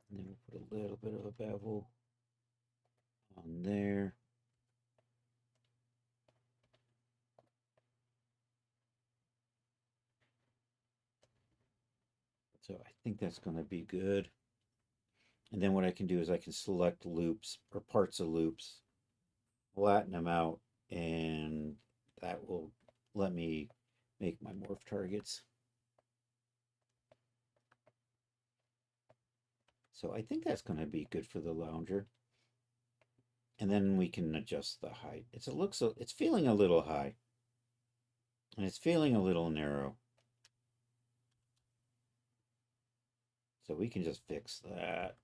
A: And then we'll put a little bit of a bevel on there. So I think that's going to be good. And then what I can do is I can select loops or parts of loops, flatten them out, and that will let me make my morph targets. So I think that's going to be good for the lounger. And then we can adjust the height. It's feeling a little high. And it's feeling a little narrow. So we can just fix that.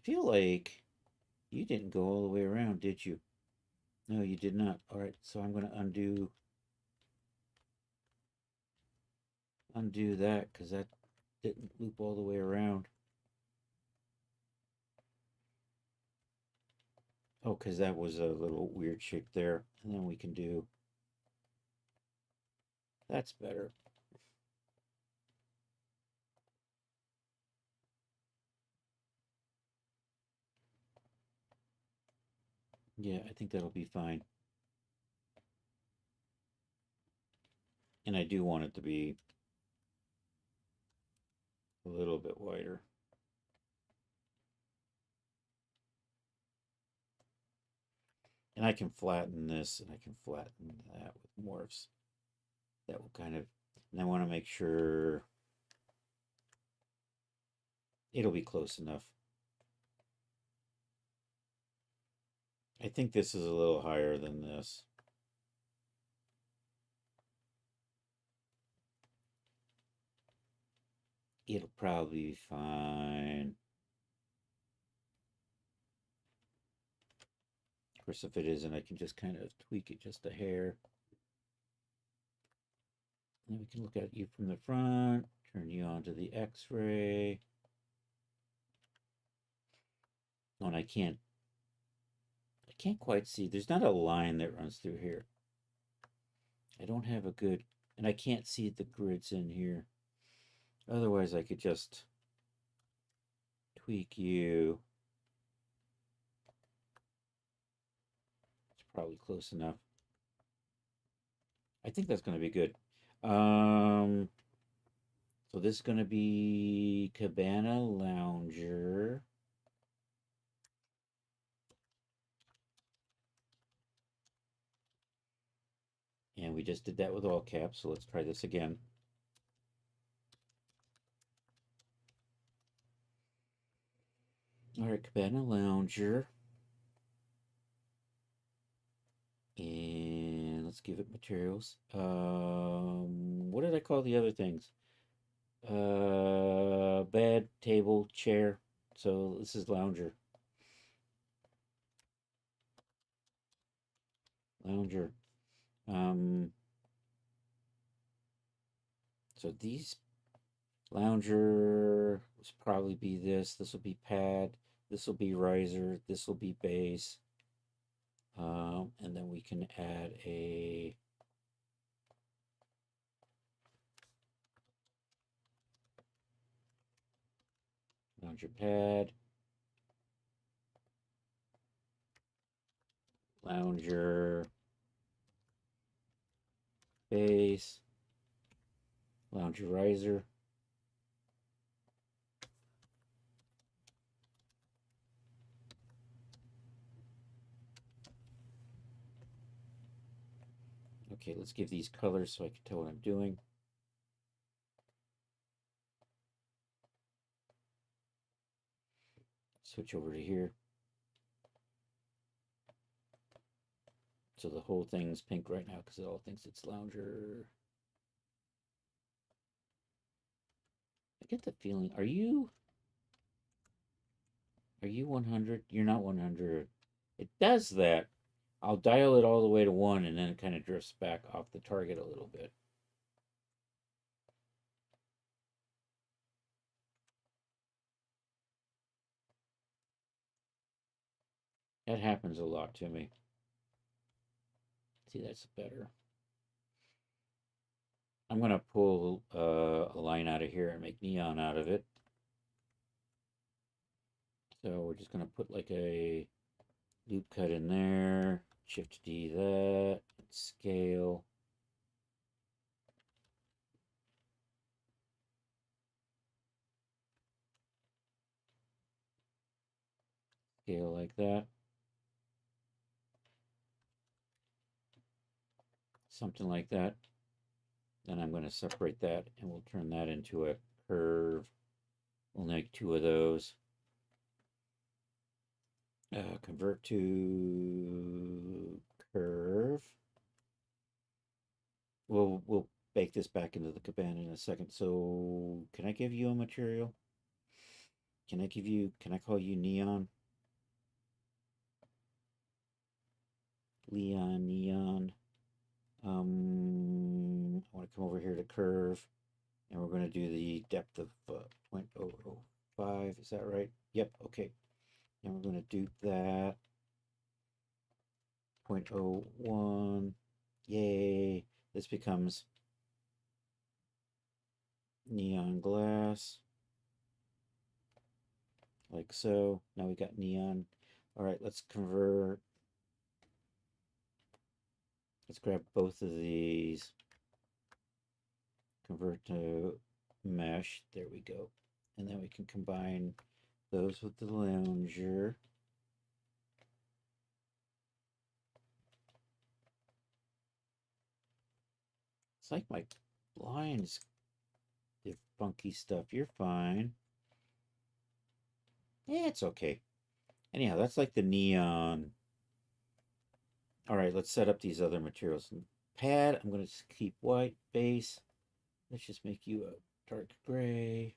A: feel like you didn't go all the way around, did you? No, you did not. All right, so I'm going to undo that because that didn't loop all the way around. Oh, because that was a little weird shape there. And then we can do, that's better. Yeah, I think that'll be fine. And I do want it to be a little bit wider. And I can flatten this and I can flatten that with morphs. That will kind of, and I want to make sure it'll be close enough. I think this is a little higher than this. It'll probably be fine. Of course, if it isn't, I can just kind of tweak it just a hair. And then we can look at you from the front, turn you onto the X-ray. Oh, and I can't quite see. There's not a line that runs through here. I don't have a good, and I can't see the grids in here. Otherwise, I could just tweak you. It's probably close enough. I think that's going to be good. So this is going to be Cabana Lounger. And we just did that with all caps, so let's try this again. All right, Cabana Lounger. And let's give it materials. What did I call the other things? Bed, table, chair. So this is Lounger. Lounger. So these Lounger will probably be this. This will be pad. This will be riser. This will be base. And then we can add a lounger pad, lounger base, lounger riser. Okay, let's give these colors so I can tell what I'm doing. Switch over to here. So the whole thing's pink right now because it all thinks it's lounger. I get the feeling, are you 100? You're not 100. It does that. I'll dial it all the way to 1 and then it kind of drifts back off the target a little bit. That happens a lot to me. See, that's better. I'm going to pull a line out of here and make neon out of it. So we're just going to put like a loop cut in there, Shift D that, and scale. Scale like that. Something like that. Then I'm going to separate that and we'll turn that into a curve. We'll make 2 of those. Convert to curve. We'll bake this back into the cabana in a second. So can I give you a material? Can I call you Neon? Leon, Neon. I want to come over here to curve, and we're going to do the depth of 0.005. Is that right? Yep, okay. And we're going to dupe that. 0.01. Yay. This becomes neon glass. Like so. Now we got neon. All right, let's convert. Let's grab both of these. Convert to mesh. There we go. And then we can combine those with the lounger. It's like my blinds did funky stuff. You're fine. Yeah, it's okay. Anyhow, that's like the neon. All right, let's set up these other materials. Pad, I'm going to keep white. Base, let's just make you a dark gray.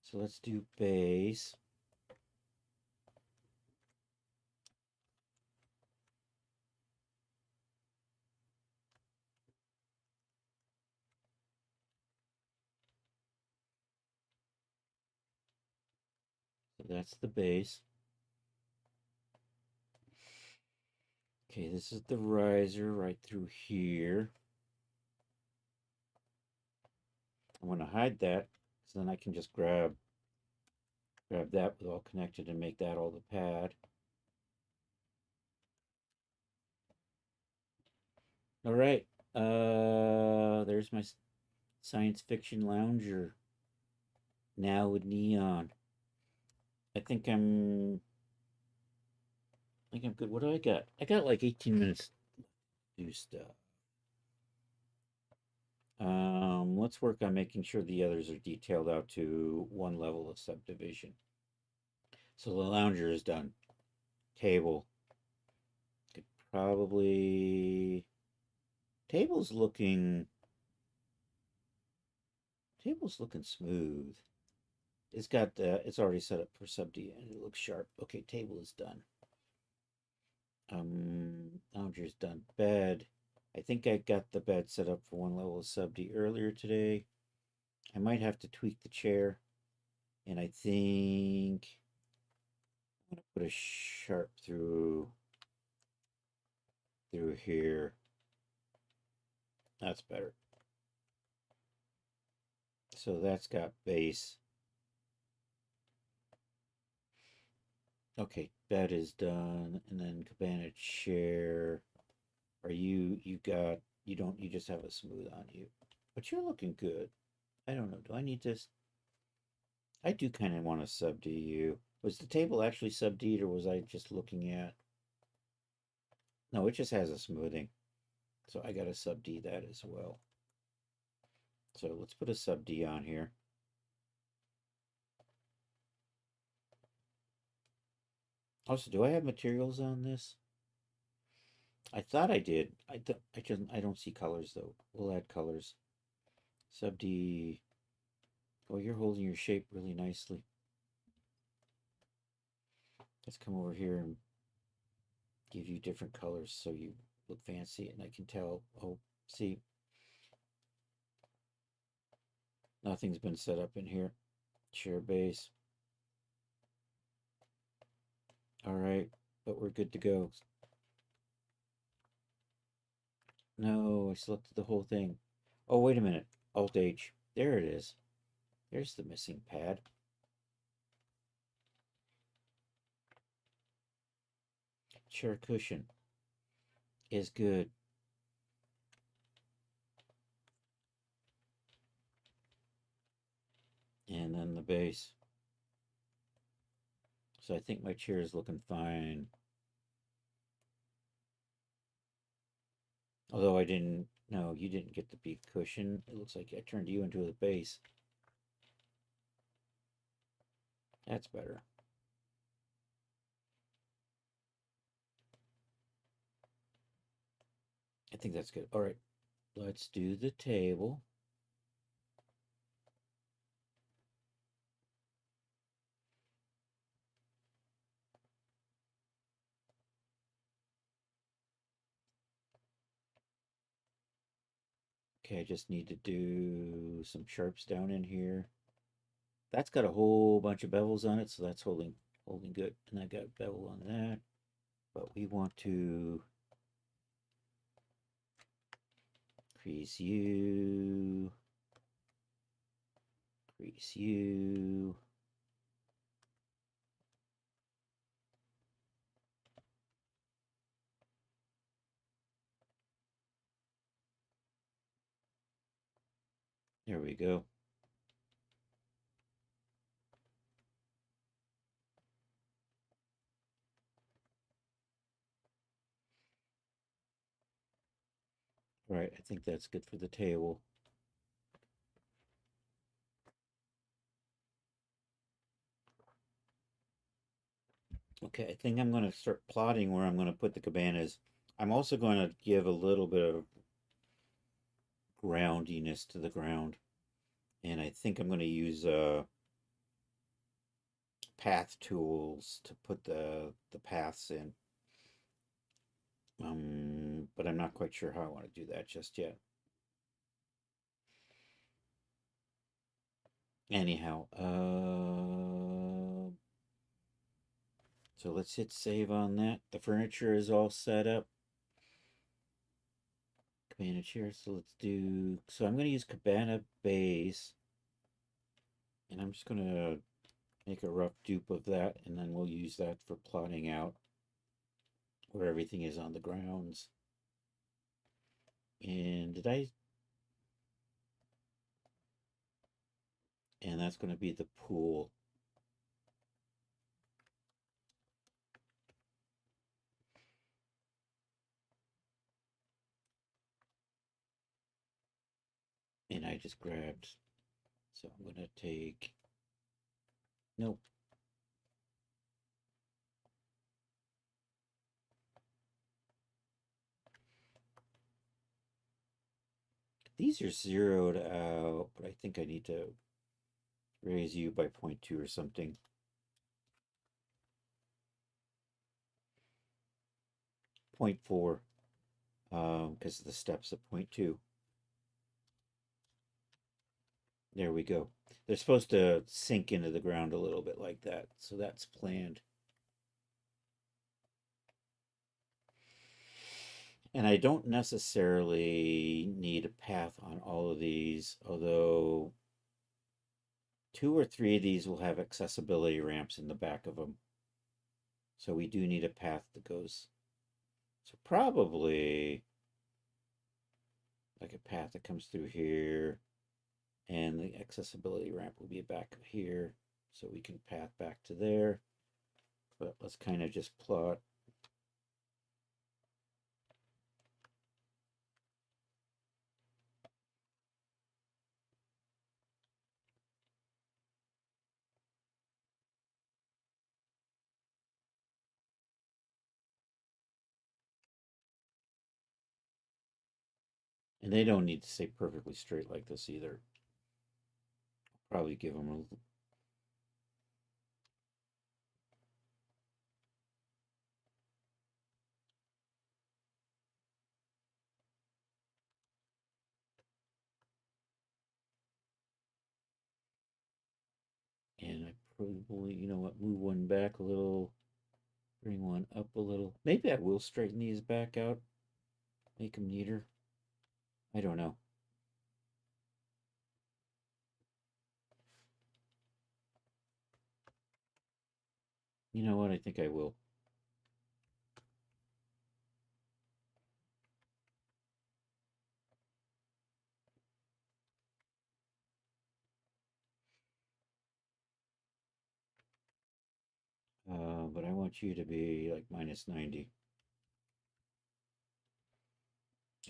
A: So let's do base. So that's the base. Okay, this is the riser right through here. I want to hide that, so then I can just grab that with all connected and make that all the pad. All right, there's my science fiction lounger. Now with neon. I think I'm good. What do I got? I got like 18 minutes to do stuff. Let's work on making sure the others are detailed out to one level of subdivision. So the lounger is done. Table. Could probably table's looking smooth. It's got it's already set up for sub D and it looks sharp. Okay, table is done. Lounger's done. Bed. I think I got the bed set up for one level of sub D earlier today. I might have to tweak the chair. And I think I'm gonna put a sharp through here. That's better. So that's got base. Okay, bed is done, and then cabana chair. Are you you just have a smooth on you, but you're looking good. I don't know. Do I need this? I do kind of want to sub D you. Was the table actually sub D'd or was I just looking at? No, it just has a smoothing. So I got to sub D that as well. So let's put a sub D on here. Also, do I have materials on this? I thought I did. I don't see colors though. We'll add colors. Sub D. Oh, you're holding your shape really nicely. Let's come over here and give you different colors so you look fancy and I can tell. Oh, see, nothing's been set up in here. Share base. All right, but we're good to go. No, I selected the whole thing. Oh, wait a minute. Alt H. There it is. There's the missing pad. Chair cushion is good. And then the base. So I think my chair is looking fine. Although I didn't, no, you didn't get the big cushion. It looks like I turned you into the base. That's better. I think that's good. All right, let's do the table. Okay, I just need to do some sharps down in here. That's got a whole bunch of bevels on it, so that's holding good. And I got bevel on that. But we want to crease you, crease you. There we go. Right, I think that's good for the table. Okay, I think I'm going to start plotting where I'm going to put the cabanas. I'm also going to give a little bit of groundiness to the ground. And I think I'm going to use path tools to put the paths in. But I'm not quite sure how I want to do that just yet. Anyhow, so let's hit save on that. The furniture is all set up. Cabana chair. So let's do. So I'm going to use cabana base, and I'm just going to make a rough dupe of that, and then we'll use that for plotting out where everything is on the grounds. And did I? And that's going to be the pool. And I just grabbed. So I'm going to take. Nope. These are zeroed out, but I think I need to raise you by 0.2 or something. 0.4, because the steps at 0.2. There we go. They're supposed to sink into the ground a little bit like that, so that's planned. And I don't necessarily need a path on all of these, although 2 or 3 of these will have accessibility ramps in the back of them. So we do need a path that goes. So probably like a path that comes through here, and the accessibility ramp will be back here, so we can path back to there. But let's kind of just plot. And they don't need to stay perfectly straight like this either. Probably give them a. And I probably, you know what, move one back a little, bring one up a little. Maybe I will straighten these back out, make them neater. I don't know. You know what, I think I will. But I want you to be like -90.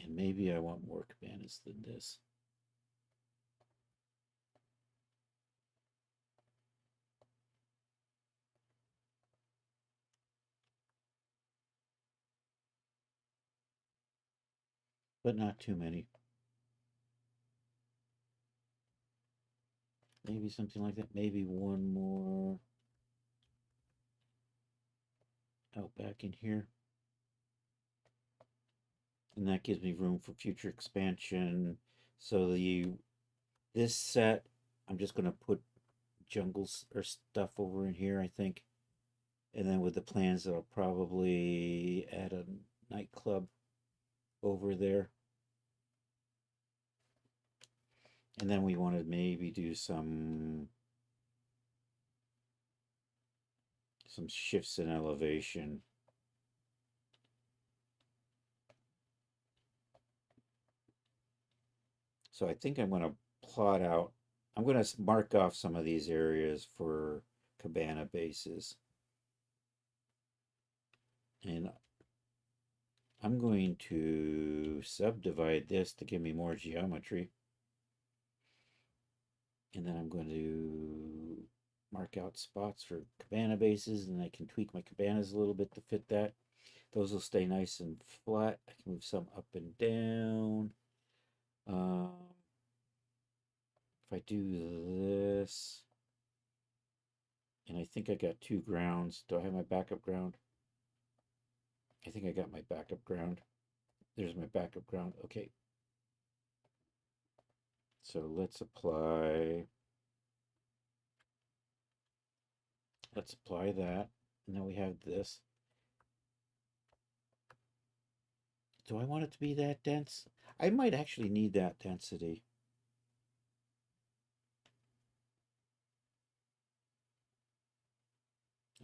A: And maybe I want more cabanas than this. But not too many. Maybe something like that. Maybe one more out back in here. And that gives me room for future expansion. So this set, I'm just gonna put jungles or stuff over in here, I think. And then with the plans, I'll probably add a nightclub over there. And then we want to maybe do some shifts in elevation. So I think I'm going to plot out, I'm going to mark off some of these areas for cabana bases. And I'm going to subdivide this to give me more geometry. And then I'm going to mark out spots for cabana bases, and I can tweak my cabanas a little bit to fit that. Those will stay nice and flat. I can move some up and down. If I do this, and I think I got two grounds. Do I have my backup ground? I think I got my backup ground. There's my backup ground. Okay. So let's apply that. And then we have this. Do I want it to be that dense? I might actually need that density.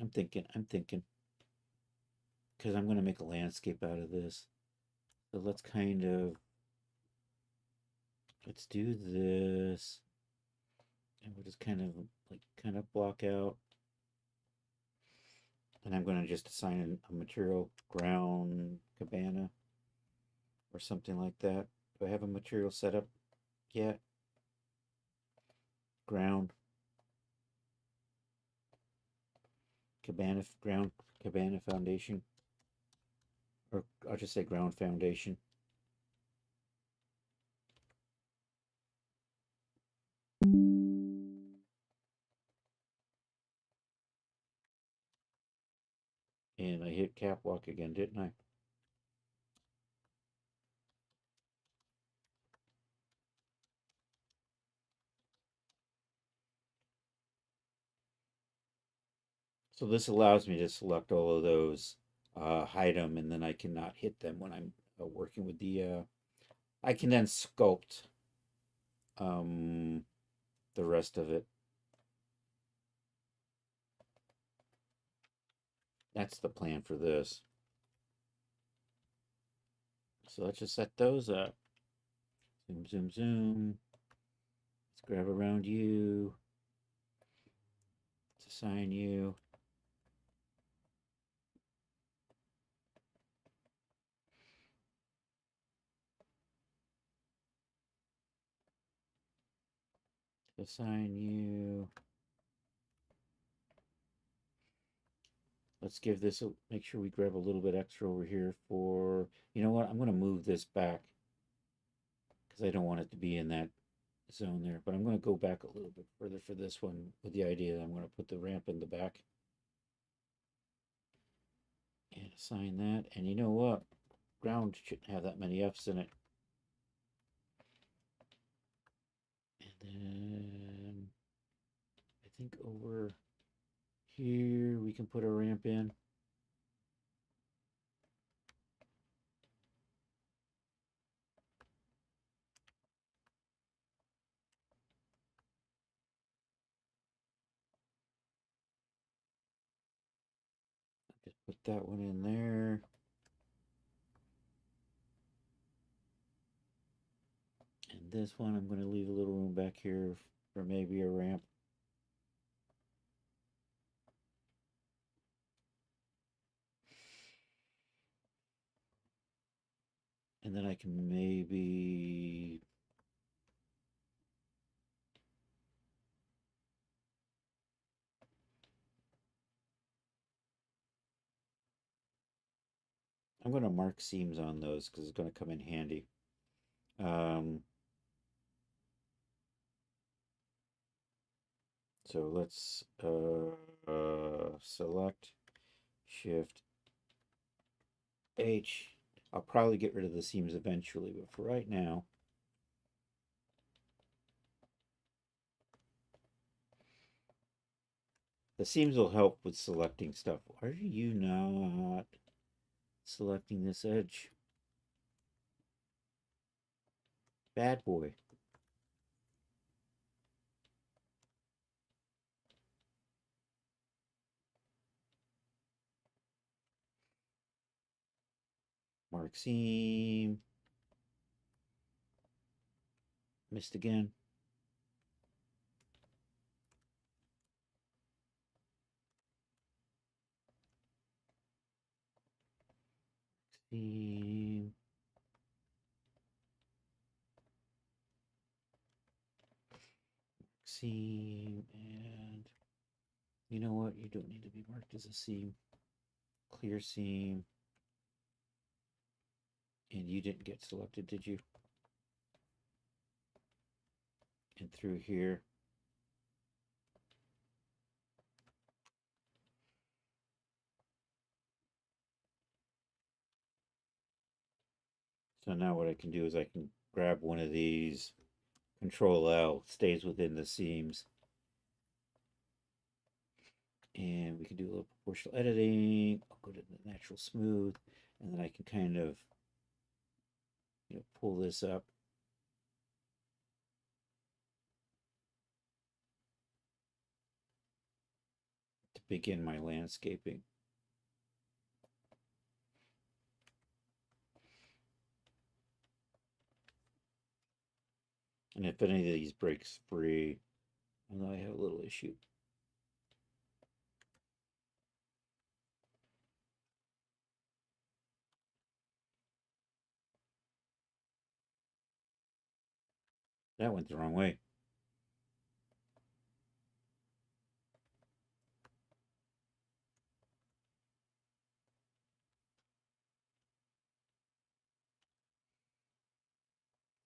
A: I'm thinking, because I'm going to make a landscape out of this. So let's do this. And we'll just kind of block out. And I'm going to just assign a material ground cabana or something like that. Do I have a material set up yet? Ground cabana foundation, or I'll just say ground foundation. And I hit cap lock again, didn't I? So this allows me to select all of those, hide them, and then I cannot hit them when I'm working with the. I can then sculpt um, the rest of it. That's the plan for this. So let's just set those up. Zoom, zoom, zoom. Let's grab around you. Let's assign you. Assign you. Let's give this a, make sure we grab a little bit extra over here for, you know what, I'm going to move this back because I don't want it to be in that zone there, but I'm going to go back a little bit further for this one with the idea that I'm going to put the ramp in the back. And assign that, and you know what, ground shouldn't have that many F's in it. And then I think over here we can put a ramp in. Just put that one in there. And this one, I'm going to leave a little room back here for maybe a ramp. And then I can maybe I'm going to mark seams on those because it's going to come in handy. So let's select Shift H. I'll probably get rid of the seams eventually, but for right now, The seams will help with selecting stuff. Why are you not selecting this edge? Bad boy. Mark seam. Missed again. Seam. Seam. And you know what? You don't need to be marked as a seam. Clear seam. And you didn't get selected, did you? And through here. So now what I can do is I can grab one of these, Control L, stays within the seams. And we can do a little proportional editing. I'll go to the natural smooth, and then I can kind of, pull this up. To begin my landscaping. And if any of these breaks free, I know I have a little issue. That went the wrong way.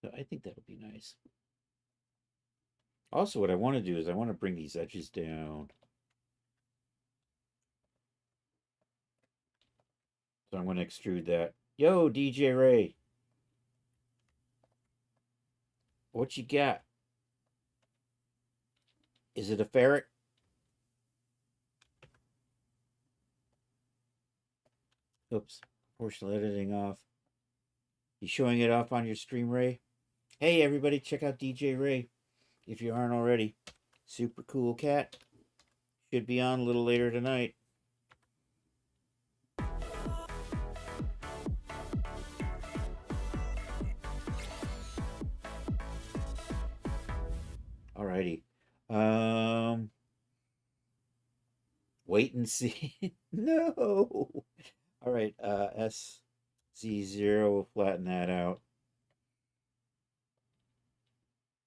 A: So I think that'll be nice. Also, what I want to do is I want to bring these edges down. So I'm going to extrude that. Yo, DJ Ray. What you got? Is it a ferret? Oops. Proportional editing off. You showing it off on your stream, Ray? Hey, everybody, check out DJ Ray if you aren't already. Super cool cat. Should be on a little later tonight. Alrighty. Wait and see. No. All right. SZ0 will flatten that out.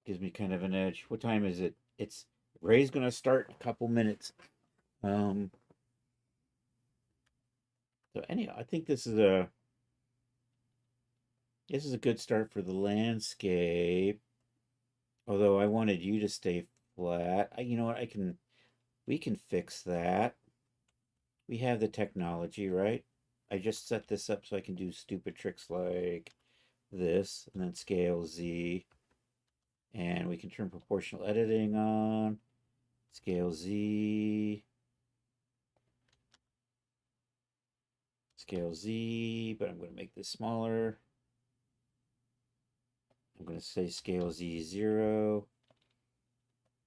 A: Gives me kind of an edge. What time is it? It's Ray's gonna start in a couple minutes. So anyhow, I think this is a good start for the landscape. Although I wanted you to stay flat. You know what? We can fix that. We have the technology, right? I just set this up so I can do stupid tricks like this and then scale Z. And we can turn proportional editing on. Scale Z. Scale Z, but I'm going to make this smaller. I'm going to say scale Z 0.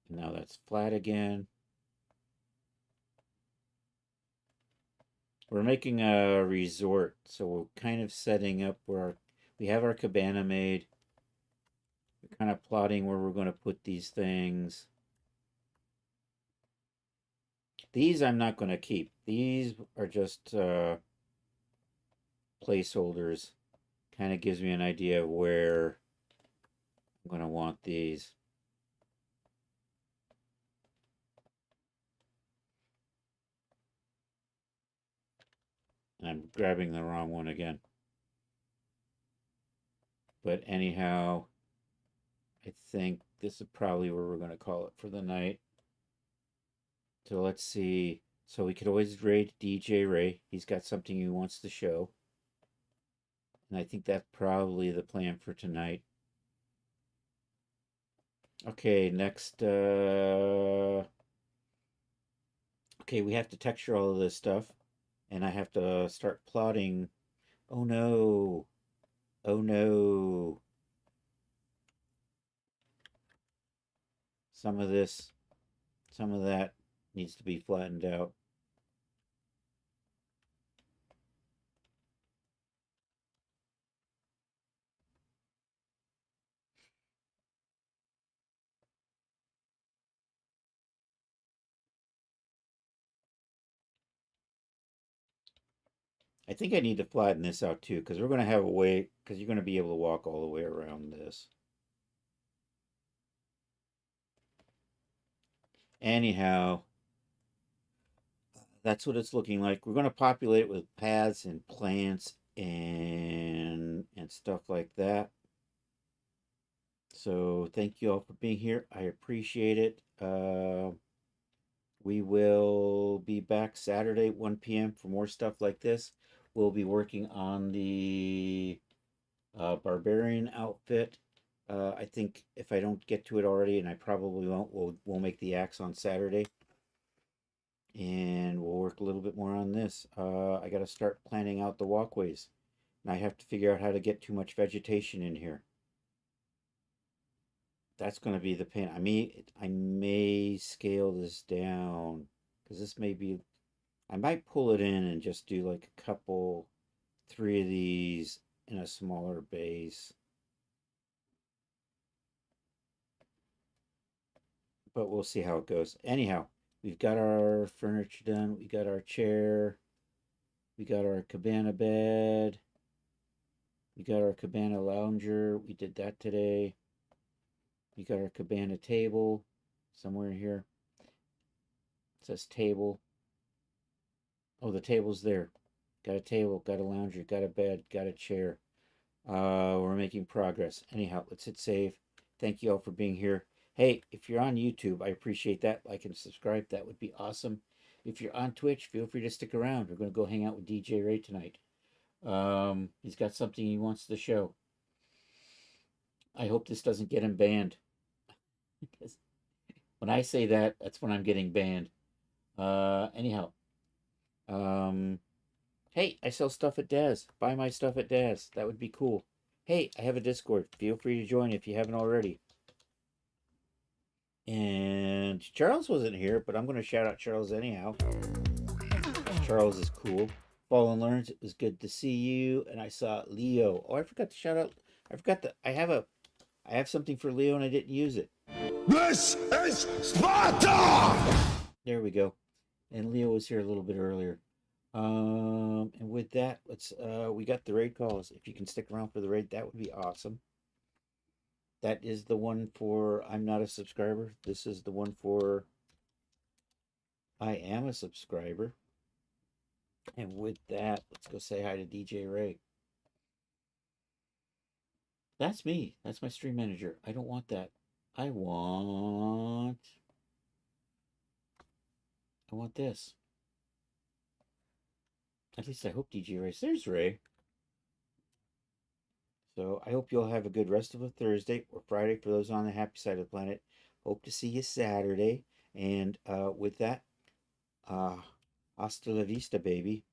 A: And now that's flat again. We're making a resort, so we're kind of setting up where we have our cabana made. We're kind of plotting where we're going to put these things. These I'm not going to keep. These are just placeholders. Kind of gives me an idea of where I'm going to want these. And I'm grabbing the wrong one again. But anyhow, I think this is probably where we're going to call it for the night. So let's see. So we could always raid DJ Ray. He's got something he wants to show. And I think that's probably the plan for tonight. Okay, next Okay, we have to texture all of this stuff, and I have to start plotting. Oh no. Oh no. Some of this, some of that needs to be flattened out. I think I need to flatten this out too, because we're going to have a way, because you're going to be able to walk all the way around this. Anyhow, that's what it's looking like. We're going to populate it with paths and plants and stuff like that. So thank you all for being here. I appreciate it. We will be back Saturday, 1 p.m. for more stuff like this. We'll be working on the barbarian outfit. I think if I don't get to it already, and I probably won't, we'll make the axe on Saturday, and we'll work a little bit more on this. I got to start planning out the walkways, and I have to figure out how to get too much vegetation in here. That's going to be the pain. I may scale this down because this may be. I might pull it in and just do like a couple, three of these in a smaller base. But we'll see how it goes. Anyhow, we've got our furniture done. We got our chair. We got our cabana bed. We got our cabana lounger. We did that today. We got our cabana table somewhere in here. It says table. Oh, the table's there. Got a table, got a lounger, got a bed, got a chair. We're making progress. Anyhow, let's hit save. Thank you all for being here. Hey, if you're on YouTube, I appreciate that. Like and subscribe. That would be awesome. If you're on Twitch, feel free to stick around. We're going to go hang out with DJ Ray tonight. He's got something he wants to show. I hope this doesn't get him banned. Because when I say that, that's when I'm getting banned. Anyhow, hey, I sell stuff at Daz. Buy my stuff at Daz. That would be cool. Hey, I have a Discord. Feel free to join if you haven't already. And Charles wasn't here, but I'm going to shout out Charles anyhow. Charles is cool. Fallen Learns, it was good to see you. And I saw Leo. Oh, I forgot to shout out. I forgot that I have something for Leo and I didn't use it.
B: This is Sparta!
A: There we go. And Leo was here a little bit earlier. And with that, we got the raid calls. If you can stick around for the raid, that would be awesome. That is the one for I'm not a subscriber. This is the one for I am a subscriber. And with that, let's go say hi to DJ Ray. That's me. That's my stream manager. I don't want that. I want this. At least I hope DJ Ray. There's Ray. So I hope you all have a good rest of a Thursday or Friday for those on the happy side of the planet. Hope to see you Saturday. And with that, hasta la vista, baby.